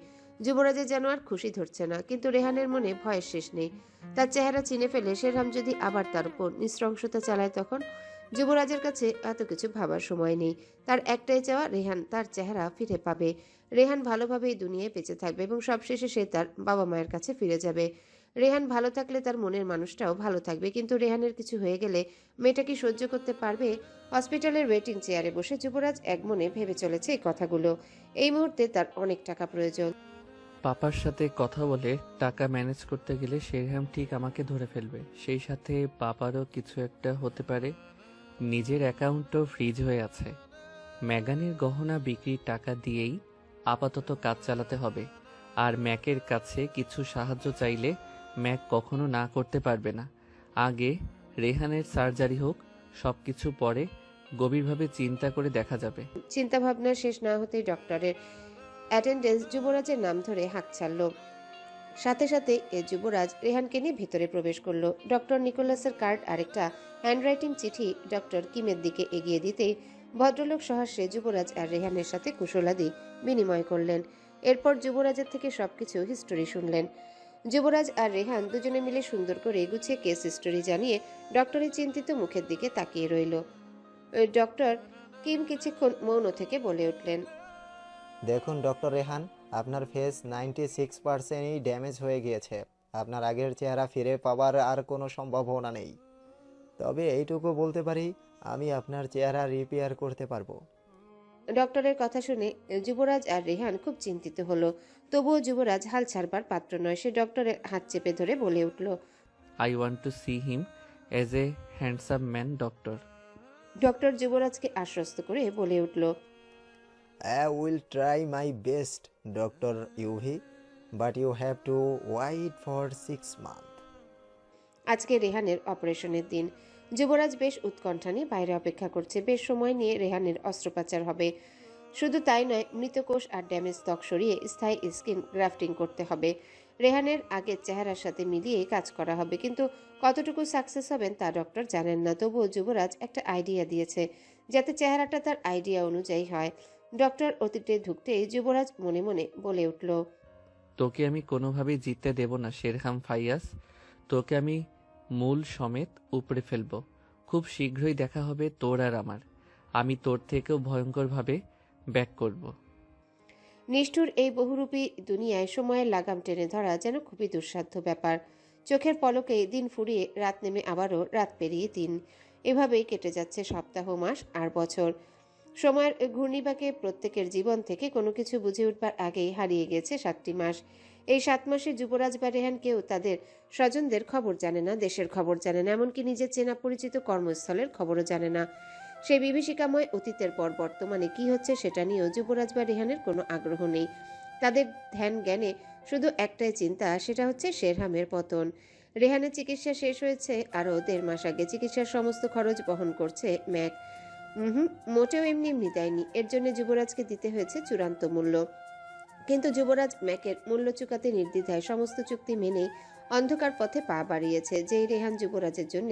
যুবরাজের যেন আর খুশি ধরছে না, কিন্তু রেহানের মনে ভয়ের শেষ নেই। তার চেহারা চিনে ফেলে শেরহাম যদি আবার তার উপর নৃশংসতা চালায়, তখন যুবরাজের কাছে এত কিছু ভাবার সময় নেই। তার একটাই চাওয়া, রেহান তার চেহারা ফিরে পাবে। রেহান ভালোভাবেই দুনিয়ায় বেঁচে থাকবে এবং সবশেষে সে তার বাবা মায়ের কাছে ফিরে যাবে। রেহান ভালো থাকলে তার মনের মানুষটাও ভালো থাকবে, কিন্তু রেহানের কিছু হয়ে গেলে মেয়েটা কি সহ্য করতে পারবে? হসপিটালের ওয়েটিং চেয়ারে বসে যুবরাজ এক মনে ভেবে চলেছে এই কথাগুলো। এই মুহূর্তে তার অনেক টাকা প্রয়োজন। পাপার সাথে কথা বলে টাকা ম্যানেজ করতে গেলে শেরহাম ঠিক আমাকে ধরে ফেলবে। সেই সাথে পাপারও কিছু একটা হতে পারে। নিজের অ্যাকাউন্টও ফ্রিজ হয়ে আছে। ম্যাগানের গহনা বিক্রির টাকা দিয়েই আপাতত কাজ চালাতে হবে। আর ম্যাকের কাছে কিছু সাহায্য চাইলে ম্যাক কখনো না করতে পারবে না। আগে রেহানের সার্জারি হোক, সবকিছু পরে গভীরভাবে চিন্তা করে দেখা যাবে। চিন্তা ভাবনা শেষ না হতেই ডক্টরের অ্যাটেন্ডেন্স যুবরাজের নাম ধরে হাঁক ছাড়ল। সাথে সাথে যুবরাজ রেহানকে নিয়ে ভিতরে প্রবেশ করলো। ডক্টর নিকোলাসের কার্ড আরেকটা হ্যান্ডরাইটিং চিঠি ডক্টর কিমের দিকে এগিয়ে দিতেই ভদ্রলোক সহাস্যে যুবরাজ আর রেহানের সাথে কুশলাদি বিনিময় করলেন। এরপর যুবরাজের থেকে সবকিছু হিস্টোরি শুনলেন। যুবরাজ আর রেহান দুজনে মিলে সুন্দর করে গুছিয়ে কেস হিস্টোরি জানিয়ে ডক্টরের চিন্তিত মুখের দিকে তাকিয়ে রইল। ডক্টর কিম কিছুক্ষণ মৌন থেকে বলে উঠলেন, দেখুন ডক্টর রেহান, আপনার ফেস 96%ই ড্যামেজ হয়ে গিয়েছে। আপনার আগের চেহারা ফিরে পাওয়ার আর কোনো সম্ভাবনা নেই। তবে এইটুকু বলতে পারি, আমি আপনার চেহারা রিপেয়ার করতে পারবো। ডক্টরের কথা শুনে যুবরাজ আর রেহান খুব চিন্তিত হলো। তবুও যুবরাজ হাল ছাড়বার পাত্র নয়। সে ডক্টরের হাত চেপে ধরে বলে উঠল, I want to see him as a handsome man doctor. Doctor যুবরাজকে আশ্বস্ত করে বলে উঠল, I will try my best, Dr. Yuvi, but you have to wait for 6 months. আজকে রেহানের অপারেশনের দিন। যুবরাজ বেশ উৎকণ্ঠা নিয়ে বাইরে অপেক্ষা করছে। বেশ সময় নিয়ে রেহানের অস্ত্রোপচার হবে। শুধু তাই নয়, মৃতকোষ আর ড্যামেজ ত্বক সরিয়ে স্থায়ী স্কিন গ্রাফটিং করতে হবে। রেহানের আগের চেহারার সাথে মিলিয়ে কাজ করা হবে, কিন্তু কতটুকু সাকসেস হবেন তা ডক্টর জানেন না। তবুও যুবরাজ একটা আইডিয়া দিয়েছে যাতে চেহারাটা তার আইডিয়া অনুযায়ী হয়। ডক্টর অতীতে ঢুকতেই যুবরাজ মনে মনে বলে উঠল, তোকে আমি কোনোভাবেই জিততে দেব না শেরহাম ফাইয়াস। তোকে আমি মূল সমেত উপড়ে ফেলবো। খুব শীঘ্রই দেখা হবে তোর আর আমার। আমি তোর থেকেও ভয়ঙ্করভাবে ব্যাক করব। নিষ্ঠুর এই বহুরূপী দুনিয়ায় সময়ের লাগাম টেনে ধরা যেন খুবই দুঃসাধ্য ব্যাপার। চোখের পলকে দিন ফুরিয়ে রাত নেমে আবারও রাত পেরিয়ে দিন। এভাবেই কেটে যাচ্ছে সপ্তাহ, মাস আর বছর। সময়ের ঘূর্ণিবাঁকে প্রত্যেকের জীবন থেকে কোনো কিছু বুঝে উঠবার আগেই হারিয়ে গেছে 7টি মাস। এই 7 মাসে যুবরাজ বা রেহান কেউ তাদের স্বজনদের খবর জানে না, দেশের খবর জানে না, এমনকি নিজের চেনা পরিচিত কর্মস্থলের খবরও জানে না। সেই বিভীষিকাময় অতীতের পর বর্তমানে কি হচ্ছে সেটা নিয়েও যুবরাজ বা রেহানের কোনো আগ্রহ নেই। তাদের ধ্যান জ্ঞানে শুধু একটাই চিন্তা, সেটা হচ্ছে শেরহামের পতন। রেহানের চিকিৎসা শেষ হয়েছে আরও 1.5 মাস আগে। চিকিৎসার সমস্ত খরচ বহন করছে ম্যাক। মোটেও এমনি এমনি দেয়নি, এর জন্য যুবরাজকে দিতে হয়েছে চূড়ান্ত মূল্য। কিন্তু যুবরাজ ম্যাকের মূল্য চুকাতে নির্দ্বিধায় সমস্ত চুক্তি মেনেই অন্ধকার পথে পা বাড়িয়েছে। যেই রেহান যুবরাজের জন্য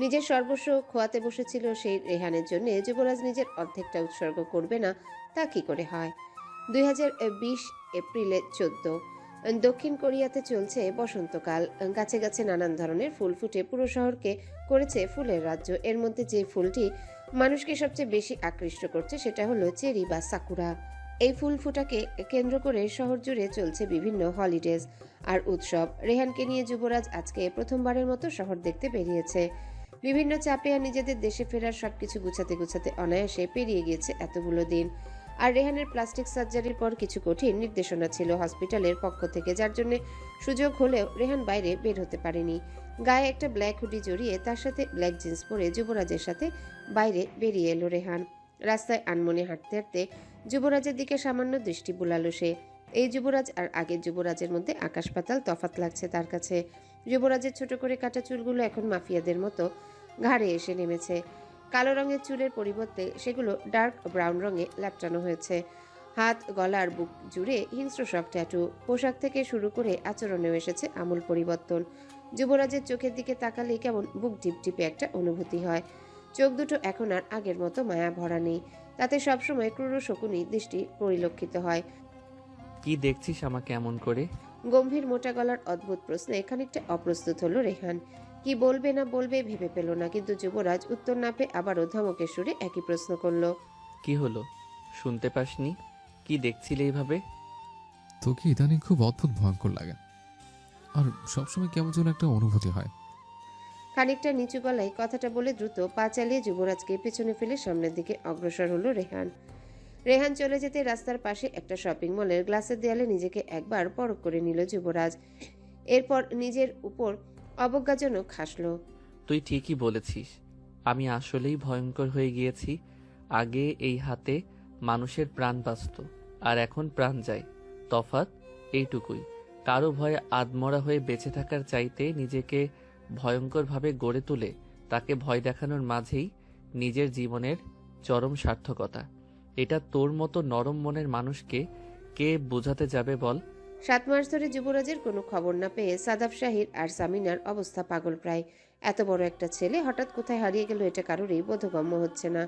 নিজের সর্বস্ব খোয়াতে বসেছিল, সেই রেহানের জন্য যুবরাজ নিজের অর্ধেকটা উৎসর্গ করবে না, তা কি করে হয়? 2020 এপ্রিলে 14 দক্ষিণ কোরিয়াতে চলছে বসন্তকাল। গাছে গাছে নানান ধরনের ফুল ফুটে পুরো শহরকে করেছে ফুলের রাজ্য। এর মধ্যে যে ফুলটি মানুষকে সবচেয়ে বেশি আকৃষ্ট করছে সেটা হলো চেরি বা সাকুরা। এই ফুল ফুটাকে কেন্দ্র করে শহর জুড়ে চলছে বিভিন্ন হলিডেজ আর উৎসব। রেহানকে নিয়ে যুবরাজ আজকে প্রথমবারের মতো শহর দেখতে বেরিয়েছে। বিভিন্ন চাপে আর নিজেদের দেশে ফেরার সবকিছু গুছাতে গুছাতে অনায়াসে পেরিয়ে গিয়েছে এতগুলো দিন। আর রেহানের প্লাস্টিক সার্জারির পর কিছু কঠিন নির্দেশনা ছিল হসপিটালের পক্ষ থেকে, যার জন্য সুযোগ হলেও রেহান বাইরে বের হতে পারেনি। গায়ে একটা ব্ল্যাক হুডি জড়িয়ে তার সাথে ব্ল্যাক জিন্স পরে যুবরাজের সাথে বাইরে বেরিয়ে এলো রেহান। রাস্তায় আনমনে হাঁটতে হাঁটতে যুবরাজের দিকে সামান্য দৃষ্টি বুলালো সে। এই যুবরাজ আর আগের যুবরাজের মধ্যে আকাশ পাতাল তফাৎ লাগছে তার কাছে। যুবরাজের ছোট করে কাটা চুলগুলো এখন মাফিয়াদের মতো ঘাড়ে এসে নেমেছে। কালো রঙের চুলের পরিবর্তে সেগুলো ডার্ক ব্রাউন রঙে ল্যাপটানো হয়েছে। হাত, গলা আর বুক জুড়ে হিংস্র সব ট্যাটু। পোশাক থেকে শুরু করে আচরণেও এসেছে আমূল পরিবর্তন। যুবরাজের চোখের দিকে তাকালেই কেমন বুক টিপটিপে একটা অনুভূতি হয়। চোখ দুটো এখন আর আগের মতো মায়া ভরা নেই, তাতে সবসময় ক্রূর শকুনি দৃষ্টি পরিলক্ষিত হয়। কি দেখছিস আমাকে এমন করে? গম্ভীর মোটা গলার অদ্ভুত প্রশ্নে খানিকটা অপ্রস্তুত হলো রেহান। কি বলবে না বলবে ভেবে পেল না, কিন্তু যুবরাজ উত্তর না পেয়ে আবারও ধমকের সুরে একই প্রশ্ন করলো। কি হলো, শুনতে পাসনি? কি দেখছিলে এইভাবে? তোকে ইদানিং খুব অদ্ভুত ভয়ঙ্কর লাগে, আর সবসময় কেমন যেন একটা অনুভূতি হয়। খানিকটা নিচু গলায় কথাটা বলে দ্রুত পা চালিয়ে যুবরাজকে পেছনে ফেলে সামনের দিকে অগ্রসর হলো রেহান। রেহান চলে যেতে রাস্তার পাশে একটা শপিং মলের গ্লাসের দেয়ালে নিজেকে একবার পরখ করে নিল যুবরাজ। এরপর নিজের উপর অবজ্ঞাজনক হাসলো। তুই ঠিকই বলেছিস, আমি আসলেই ভয়ঙ্কর হয়ে গিয়েছি। আগে এই হাতে মানুষের প্রাণ বাঁচত, আর এখন প্রাণ যায়। তফাৎ এইটুকুই, কারো ভয়ে আদমরা হয়ে বেঁচে থাকার চাইতে নিজেকে ভয়ঙ্করভাবে গড়ে তুলে তাকে ভয় দেখানোর মাঝেই নিজের জীবনের চরম সার্থকতা। এটা তোর মতো নরম মনের মানুষকে কে বোঝাতে যাবে বল? 7 মাস ধরে যুবরাজের কোনো খবর না পেয়ে সাদাফ শাহির আর সামিনার অবস্থা পাগল প্রায়। এত বড় একটা ছেলে হঠাৎ কোথায় হারিয়ে গেল এটা কারোরই বোধগম্য হচ্ছে না।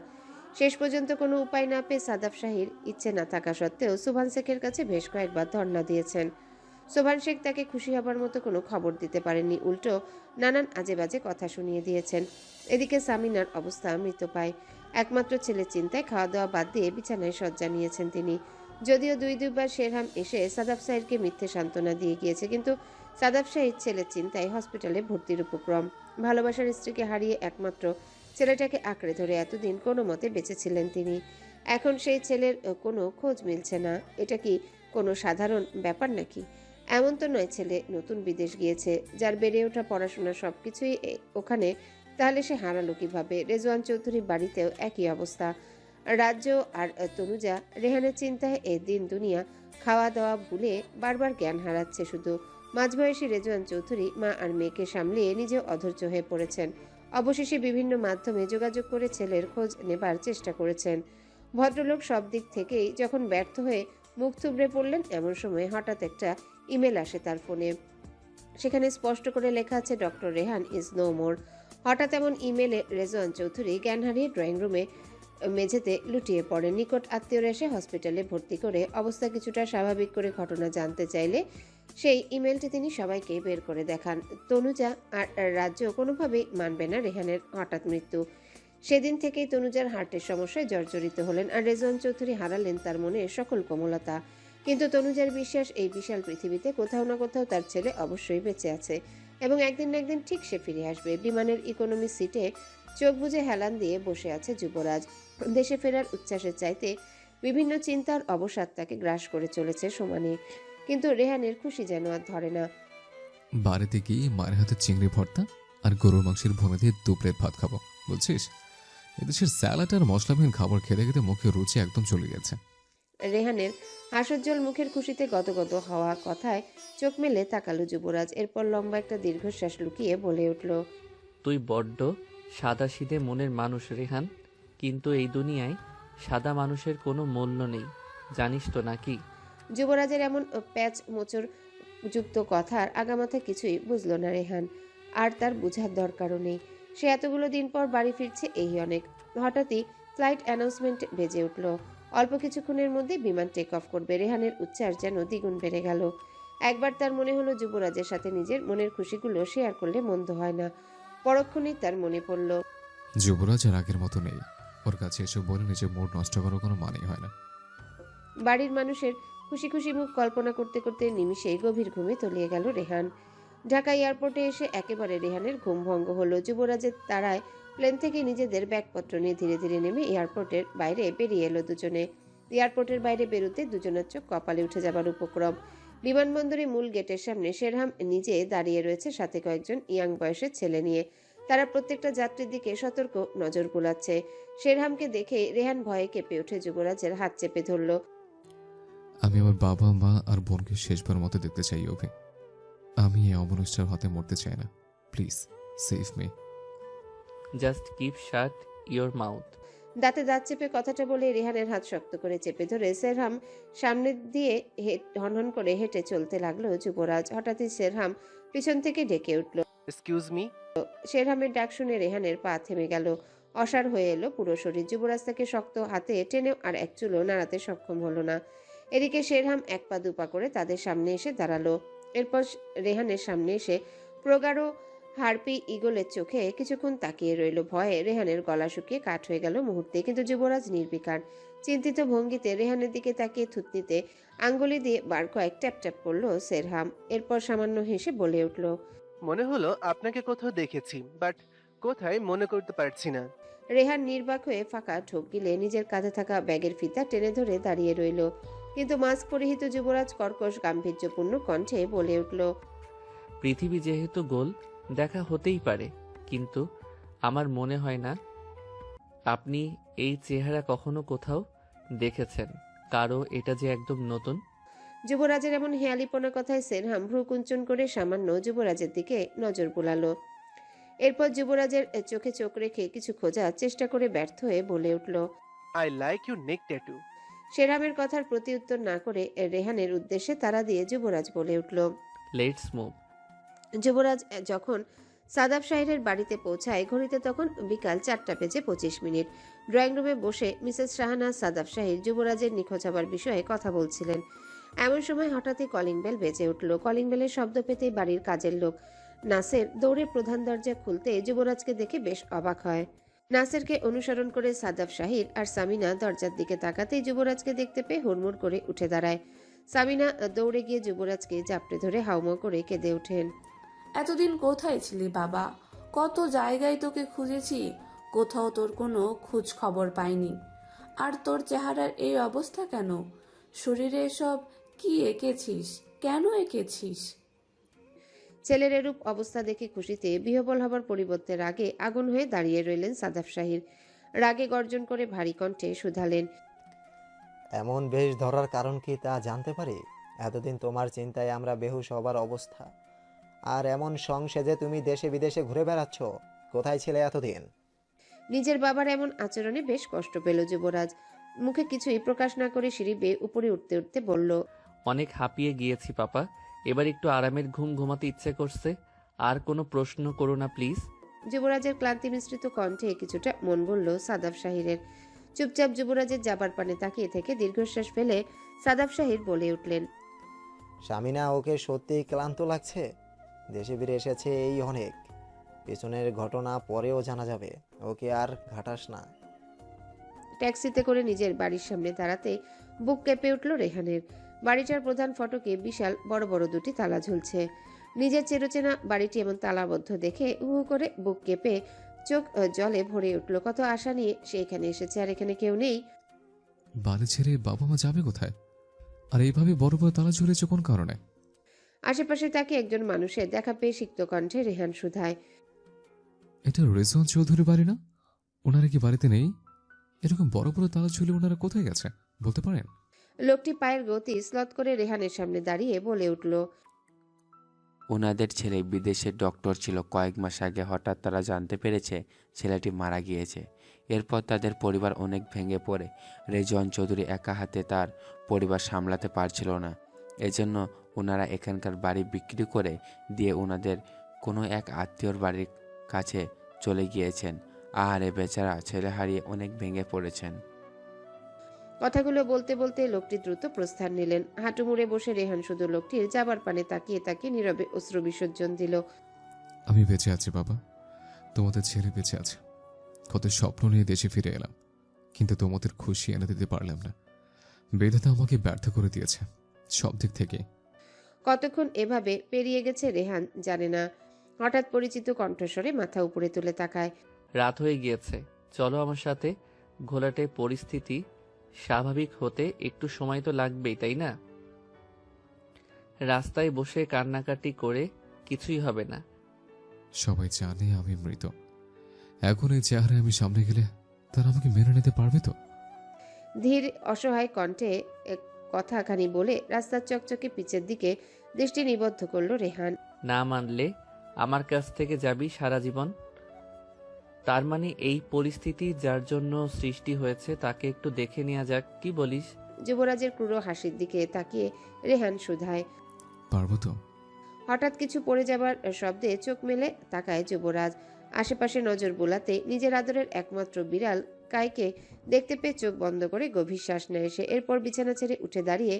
শেষ পর্যন্ত কোনো উপায় না পেয়ে সাদাফ শাহির ইচ্ছে না থাকা সত্ত্বেও সুভান শেখের কাছে বেশ কয়েকবার ধর্ণা দিয়েছেন। সুভান শেখ তাকে খুশি হবার মতো কোনো খবর দিতে পারেননি, উল্টো নানান আজে বাজে কথা শুনিয়ে দিয়েছেন। এদিকে সামিনার অবস্থা মৃতপ্রায়। একমাত্র ছেলের চিন্তায় খাওয়া দাওয়া বাদ দিয়ে বিছানায় শয্যা নিয়েছেন তিনি। যদিও দুইবার শেরহাম এসে সাদাফ শাহিরকে মিথ্যে সান্ত্বনা দিয়ে গিয়েছে, কিন্তু সাদাফ শাহির ছেলের চিন্তায় হসপিটালে ভর্তির উপক্রম। ভালোবাসার স্ত্রীকে হারিয়ে একমাত্র ছেলেটাকে আঁকড়ে ধরে এতদিন কোনো মতে বেঁচেছিলেন তিনি। এখন সেই ছেলের কোনো খোঁজ মিলছে না। এটা কি কোনো সাধারণ ব্যাপার নাকি? এমন তো নয় ছেলে নতুন বিদেশ গিয়েছে, যার বেড়ে ওঠা পড়াশোনা সবকিছুই ওখানে, তাহলে সে হারালো কিভাবে? রেজওয়ান চৌধুরী বাড়িতেও একই অবস্থা। রাজ্য আর তনুজা রেহানের চিন্তায় এ দিন দুনিয়া খাওয়া দাওয়া ভুলে বারবার জ্ঞান হারাচ্ছে শুধু। মাঝবয়সী রেজওয়ান চৌধুরী মা আর মেয়েকে সামলিয়ে নিজেও অধৈর্য হয়ে পড়েছেন। অবশেষে বিভিন্ন মাধ্যমে যোগাযোগ করে ছেলের খোঁজ নেবার চেষ্টা করেছেন। ভদ্রলোক সব দিক থেকেই যখন ব্যর্থ হয়ে মুখ থুবড়ে পড়লেন, এমন সময় হঠাৎ একটা ইমেল আসে তার ফোনে। সেখানে স্পষ্ট করে লেখা আছে, doctor Rehan is no more. হঠাৎ এমন ইমেলে রেজওয়ান চৌধুরী জ্ঞান হারিয়ে ড্রয়িং রুমে মেঝেতে লুটিয়ে পড়েন। নিকট আত্মীয়রা এসে হসপিটালে ভর্তি করে অবস্থা কিছুটা স্বাভাবিক করে ঘটনা জানতে চাইলে সেই ইমেলটি তিনি সবাইকে বের করে দেখান। তনুজা আর রাজ্য কোনোভাবেই মানবে না রেহানের হঠাৎ মৃত্যু। সেদিন থেকেই তনুজার হার্টের সমস্যায় জর্জরিত হলেন, আর রেজওয়ান চৌধুরী হারালেন তার মনে সকল কোমলতা। কিন্তু তনুজার বিশ্বাস, এই বিশাল পৃথিবীতে কোথাও না কোথাও তার ছেলে অবশ্যই বেঁচে আছে এবং একদিন না একদিন ঠিক সে ফিরে আসবে। বিমানের ইকোনমি সিটে চোখ বুজে হেলান দিয়ে বসে আছে যুবরাজ। দেশে ফেরার উচ্ছ্বাসের চাইতে বিভিন্ন চিন্তার অবসাদ তাকে গ্রাস করে চলেছে সমানে। কিন্তু রেহানের খুশি যেন আর ধরে না। বাড়িতে গিয়ে মায়ের হাতে চিংড়ি ভর্তা আর গরুর মাংসের ভুনা দিয়ে 2 প্লেট ভাত খাবো, বুঝছিস? এদেশের স্যালাড আর মশলাবিহীন খাবার খেতে খেতে মুখের রুচি একদম চলে গেছে। রেহানের হাসজ্জ্বল মুখের খুশিতে গদগদ হওয়া কথায় চোখ মেলে তাকালো যুবরাজ। এরপর লম্বা একটা দীর্ঘশ্বাস লুকিয়ে বলে উঠল, তুই বড্ড সাদাসিধে মনের মানুষ রেহান, কিন্তু এই দুনিয়ায় সাদা মানুষের কোনো মূল্য নেই, জানিস তো নাকি? যুবরাজের এমন প্যাচ মোচড় যুক্ত কথার আগামাথা কিছুই বুঝল না রেহান, আর তার বুঝার দরকারও নেই। সে এতগুলো দিন পর বাড়ি ফিরছে, এই অনেক। হঠাৎই ফ্লাইট অ্যানাউন্সমেন্ট বেজে উঠল। অল্প কিছুক্ষণের মধ্যে বিমান টেক অফ করবে। রেহানের উচ্চার যেন দ্বিগুণ বেড়ে গেল। একবার তার মনে হলো যুবরাজের সাথে নিজের মনের খুশিগুলো শেয়ার করলে মন্দ হয় না। পরক্ষণেই তার মনে পড়ল, যুবরাজ আর আগের মতো নেই। ওর কাছে এসে বলে নিজের মুড নষ্ট করার কোনো মানেই হয় না। বাড়ির মানুষের খুশি খুশি মুখ কল্পনা করতে করতে নিমিষেই গভীর ঘুমে তলিয়ে গেল রেহান। ঢাকা এয়ারপোর্টে এসে একেবারে রেহানের ঘুম ভঙ্গ হলো। যুবরাজের তাড়ায় প্লেন থেকে নিজেদের ব্যাগপত্র নিয়ে ধীরে ধীরে নেমে এয়ারপোর্টের বাইরে বেরিয়ে এলো দুজনে। এয়ারপোর্টের বাইরে বেরোতে দুজনের চোখ কপালে উঠে যাবার উপক্রম। বিমানবন্দরে মূল গেটের সামনে শেরহাম নিজে দাঁড়িয়ে রয়েছে, সাথে কয়েকজন ইয়াং বয়সের ছেলে নিয়ে। তারা প্রত্যেকটা যাত্রীর দিকে সতর্ক নজর বুলাচ্ছে। শেরহামকে দেখে রেহান ভয়ে কেঁপে উঠে যুবরাজের হাত চেপে ধরল। আমি আমার বাবা মা আর বোনকে শেষবার মতো দেখতে চাই ওকে। আমি এই অমনুষ্ঠের হাতে মরতে চাই না। Please save me. Just keep shut your mouth. দাঁতে দাঁত চেপে কথাটা বলে রেহানের হাত শক্ত করে চেপে ধরে শেরহাম সামনে দিয়ে হনহন করে হেঁটে চলতে লাগলো যুবরাজ। হঠাৎই শেরহাম পিছন থেকে ডেকে উঠল। Excuse me. শেরহামের ডাক শুনে রেহানের পা থেমে গেল। অসাড় হয়ে এলো পুরো শরীর। যুবরাজ তাকে শক্ত হাতে টেনেও আর এক চুলো নাড়াতে সক্ষম হলো না। এদিকে শেরহাম 1 পা 2 পা করে তাদের সামনে এসে দাঁড়ালো। এরপর রেহানের সামনে এসে প্রগাঢ় হারপি ইগলের চোখে কিছুক্ষণ তাকিয়ে রইল। ভয়ে রেহানের গলা শুকিয়ে কাঠ হয়ে গেল মুহূর্তে। কিন্তু যুবরাজ নির্বিকার, চিন্তিত ভঙ্গিতে রেহানের দিকে তাকিয়ে থুতনিতে আঙ্গুলি দিয়ে বার কয়েক ট্যাপ ট্যাপ করলো শেরহাম। এরপর সামান্য হেসে বলে উঠল, মনে হলো আপনাকে কোথাও দেখেছি, বাট কোথায় মনে করতে পারছি না। রেহান নির্বাক হয়ে ফাঁকা ঢোক গিলে নিজের কাঁধে থাকা ব্যাগের ফিতা টেনে ধরে দাঁড়িয়ে রইল। কিন্তু মাস্ক পরিহিত যুবরাজ কর্কশ গাম্ভীর্যপূর্ণ কণ্ঠে বলে উঠল, পৃথিবী যেহেতু গোল, দেখা হতেই পারে, কিন্তু আমার মনে হয় না আপনি এই চেহারা কখনো কোথাও দেখেছেন। কারো এটা যে একদম নতুন। যুবরাজের এমন হেয়ালিপনা কথায় শেরহাম ভ্রু কুঞ্চন করে সামান্য যুবরাজের দিকে নজর বুলালো। এরপর যুবরাজের চোখে চোখ রেখে কিছু খোঁজার চেষ্টা করে ব্যর্থ হয়ে বলে উঠল, I like your neck tattoo. শেরামের কথার প্রতিউত্তর না করে রেহানের উদ্দেশ্যে তাড়া দিয়ে যুবরাজ বলে উঠল। Let's move. যুবরাজ যখন সাদাব সাহেবের বাড়িতে পৌঁছায় ঘড়িতে তখন বিকাল 4:25। ড্রয়িং রুমে বসে মিসেস শাহানাজ সাদাব সাহেব যুবরাজের নিখোঁজ হবার বিষয়ে কথা বলছিলেন। এমন সময় হঠাৎই কলিং বেল বেজে উঠল। কলিং বেলের শব্দ পেতেই বাড়ির কাজের লোক নাসের দৌড়ে প্রধান দরজা খুলতে যুবরাজকে দেখে বেশ অবাক হয়। নাসেরকে অনুসরণ করে সাদাব শাহির আর সামিনা দরজার দিকে তাকাতেই যুবরাজকে দেখতে পেয়ে হুড়মুড় করে উঠে দাঁড়ায়। সামিনা দৌড়ে গিয়ে যুবরাজকে জাপটে ধরে হাউমাউ করে কেঁদে ওঠেন। এতদিন কোথায় ছিলি বাবা? কত জায়গায় তোকে খুঁজেছি, কোথাও তোর কোনো খোঁজ খবর পাইনি। আর তোর চেহারার এই অবস্থা কেন? শরীরে এসব কি এঁকেছিস? কেন এঁকেছিস? ছেলের এরূপ অবস্থা দেখে খুশিতে বিহ্বল হবার পরিবর্তে রাগে আগুন হয়ে দাঁড়িয়ে রইলেন সাদাব শাহির। রাগে গর্জন করে ভারী কণ্ঠে শুধালেন, এমন বেশ ধরার কারণ কি তা জানতে পারি? এতদিন তোমার চিন্তায় আমরা বেহুশ হবার অবস্থা, আর এমন সং সেজে তুমি দেশে বিদেশে ঘুরে বেড়াচ্ছ। কোথায় ছিলে এতদিন? নিজের বাবার এমন আচরণে বেশ কষ্ট পেল যুবরাজ। মুখে কিছুই প্রকাশ না করে সিঁড়ি বেয়ে উপরে উঠতে উঠতে বলল, অনেক হাঁপিয়ে গিয়েছি পাপা, এবার একটু আরামের ঘুম ঘুমাতে ইচ্ছে করছে। আর কোনো প্রশ্ন করো না প্লিজ। যুবরাজের ক্লান্তি মিশ্রিত কণ্ঠে কিছুটা মন বলল সাদাব শাহিরের। চুপচাপ যুবরাজের যাবার পানে তাকিয়ে থেকে দীর্ঘশ্বাস ফেলে সাদাব শাহির বলে উঠলেন, স্বামীনা, ওকে সত্যিই ক্লান্ত লাগছে। দেশে ফিরে এসেছে এই অনেক, পেছনের ঘটনা পরেও জানা যাবে, ওকে আর ঘাটাস না। ট্যাক্সিতে করে নিজের বাড়ির সামনে দাঁড়াতে বুক কেঁপে উঠল রেহানের। বাড়িটার প্রধান ফটকে বিশাল বড় বড় দুটি তালা ঝুলছে। নিজের চেরোচেনা বাড়িটি এমন তালাবদ্ধ দেখে হু হু করে বুক কেঁপে চোখ জলে ভরে উঠল। কত আশা নিয়ে সে এখানে এসেছে, আর এখানে কেউ নেই। বাড়ি ছেড়ে বাবা মা যাবে কোথায়? আর এইভাবে বড় বড় তালা ঝুলেছে কোন কারণে? আশেপাশে তাকে একজন মানুষের দেখা পেয়ে সিক্ত কণ্ঠে রেহান শুধায়, এটা রেজন চৌধুরী বাড়ি না? ওনারা কি বাড়িতে নেই? এরকম বড় বড় তালা ঝুলে ওনারা কোথায় গেছে বলতে পারেন? লোকটি পায়ের গতি স্লথ করে রেহানের সামনে দাঁড়িয়ে বলে উঠল, ওনাদের ছেলে বিদেশের ডক্টর ছিল। কয়েক মাস আগে হঠাৎ তারা জানতে পেরেছে ছেলেটি মারা গিয়েছে। এরপর তাদের পরিবার অনেক ভেঙে পড়ে। রেজন চৌধুরী একা হাতে তার পরিবার সামলাতে পারছিল না। এজন্য ওনারা এখানকার বাড়ি বিক্রি করে দিয়ে ওনাদের কোনো এক আত্মীয়র বাড়ির কাছে চলে গিয়েছেন। আহারে বেচারা, ছেলে হারিয়ে অনেক ভেঙে পড়েছেন। কথাগুলো বলতে বলতে লোকটি দ্রুত প্রস্থান নিলেন। হাঁটু মুড়ে বসে রেহান শুধু লোকটির যাবার পানে তাকিয়ে তাকিয়ে নীরবে অশ্রু বিসর্জন দিল। আমি বেঁচে আছি বাবা, তোমাদের ছেলে বেঁচে আছে। কত স্বপ্ন নিয়ে দেশে ফিরে এলাম, কিন্তু তোমাদের খুশি এনে দিতে পারলাম না। বেদাতা আমাকে ব্যর্থ করে দিয়েছে সব দিক থেকে। কতক্ষণ এভাবে পেরিয়ে গেছে রেহান জানে না। হঠাৎ পরিচিত কণ্ঠস্বরে মাথা উপরে তুলে তাকায়। রাত হয়ে গিয়েছে, চলো আমার সাথে। ঘোলাটে পরিস্থিতি স্বাভাবিক হতে একটু সময় তো লাগবেই, তাই না? রাস্তায় বসে কান্নাকাটি করে কিছুই হবে না। সবাই জানে আমি মৃত। এখন এই চেহারায় আমি সামনে গেলে তারা আমাকে মেনে নিতে পারবে তো? ধীর অসহায় কণ্ঠে কথাখানি বলে রাস্তার চকচকে পিচের দিকে দৃষ্টি নিবদ্ধ করল রেহান। না মানলে আমার কাছ থেকে যাবি সারা জীবন। তার মানে এই পরিস্থিতি যার জন্য সৃষ্টি হয়েছে তাকে একটু দেখে নেওয়া যাক, কি বলিস? যুবরাজের ক্রূর হাসির দিকে তাকিয়ে রেহান শুধায়, পারবো তো? হঠাৎ কিছু পড়ে যাবার শব্দে চোখ মেলে তাকায় যুবরাজ। আশেপাশে নজর বোলাতে নিজের আদরের একমাত্র বিড়াল কাইকে দেখতে পেয়ে চোখ বন্ধ করে গভীর শ্বাস নেয় সে। এরপর বিছানা ছেড়ে উঠে দাঁড়িয়ে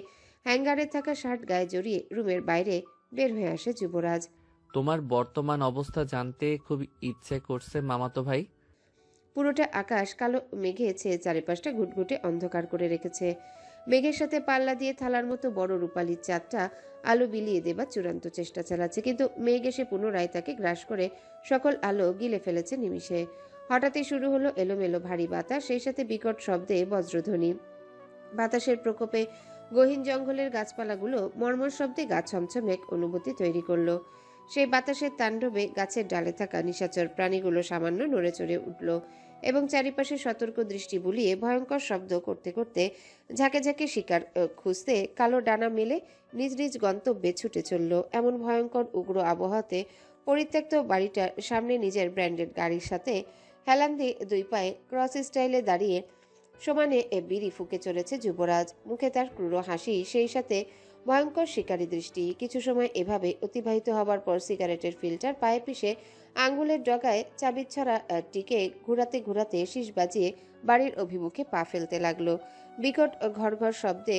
হ্যাঙ্গারে থাকা শার্ট গায়ে জড়িয়ে রুমের বাইরে বের হয়ে আসে যুবরাজ। তোমার বর্তমান অবস্থা জানতে খুব ইচ্ছে করছে মামাতো ভাই। পুরোটা আকাশ কালো মেঘে ছেয়ে চারিপাশটা ঘুটঘুটে অন্ধকার করে রেখেছে। মেঘের সাথে পাল্লা দিয়ে থালার মতো বড় রূপালির চাঁদটা আলো বিলিয়ে দেবার চূড়ান্ত চেষ্টা চালাচ্ছে, কিন্তু মেঘ এসে পুনরায় তাকে গ্রাস করে সকল আলো গিলে ফেলেছে নিমিষে। হঠাৎই শুরু হলো এলোমেলো ভারী বাতাস, সেই সাথে বিকট শব্দে বজ্রধ্বনি। বাতাসের প্রকোপে গহীন জঙ্গলের গাছপালাগুলো মর্মর শব্দে গা ছমছম এক অনুভূতি তৈরি করলো। সেই বাতাসের তাণ্ডবে গাছের ডালে থাকা নিশাচর প্রাণীগুলো সামান্য নড়ে চড়ে উঠল এবং চারিপাশে সতর্ক দৃষ্টি বুলিয়ে ভয়ঙ্কর শব্দ করতে করতে ঝাঁকে ঝাঁকে শিকার খুঁজতে কালো ডানা মেলে নিজ নিজ গন্তব্যে ছুটে চলল। এমন ভয়ঙ্কর উগ্র আবহাওয়াতে পরিত্যক্ত বাড়িটার সামনে নিজের ব্র্যান্ডেড গাড়ির সাথে হেলান দিয়ে দুই পায়ে ক্রস স্টাইলে দাঁড়িয়ে সমানে বিড়ি ফুঁকে চলেছে যুবরাজ। মুখে তার ক্রূর হাসি, সেই সাথে ভয়ঙ্কর শিকারী দৃষ্টি। কিছু সময় এভাবে অতিবাহিত হবার পর সিগারেটের ফিল্টার পায়ে পিষে আঙ্গুলের ডগায় চাবিছড়া টিকে ঘুরাতে ঘুরাতে শীষ বাজিয়ে বাড়ির অভিমুখে পা ফেলতে লাগলো। বিকট ঘর ঘর শব্দে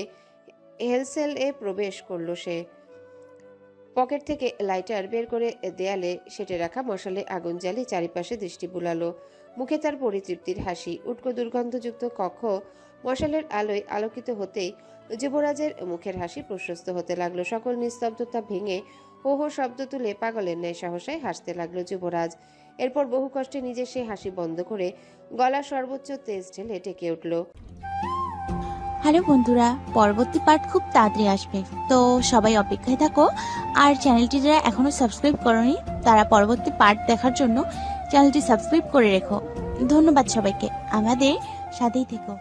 হেলসেলে প্রবেশ করলো সে। পকেট থেকে লাইটার বের করে দেয়ালে সেটে রাখা মশালে আগুন জ্বালিয়ে চারিপাশে দৃষ্টি বুলালো। মুখে তার পরিতৃপ্তির হাসি। উটকো দুর্গন্ধযুক্ত কক্ষ মশালের আলোয় আলোকিত হতেই যুবরাজের মুখের হাসি প্রশস্ত হতে লাগলো। সকল নিস্তব্ধতা ভেঙে হো হো শব্দ তুলে পাগলের ন্যায় সাহসায় হাসতে লাগলো যুবরাজ। এরপর বহু কষ্টে নিজের সেই হাসি বন্ধ করে গলা সর্বোচ্চ তেজ ঢেলে ডেকে উঠল। হ্যালো বন্ধুরা, পরবর্তী পার্ট খুব তাড়াতাড়ি আসবে, তো সবাই অপেক্ষায় থাকো। আর চ্যানেলটি যারা এখনো সাবস্ক্রাইব করোনি তারা পরবর্তী পার্ট দেখার জন্য চ্যানেলটি সাবস্ক্রাইব করে রেখো। ধন্যবাদ সবাইকে, আমাদের সাথেই থেকো।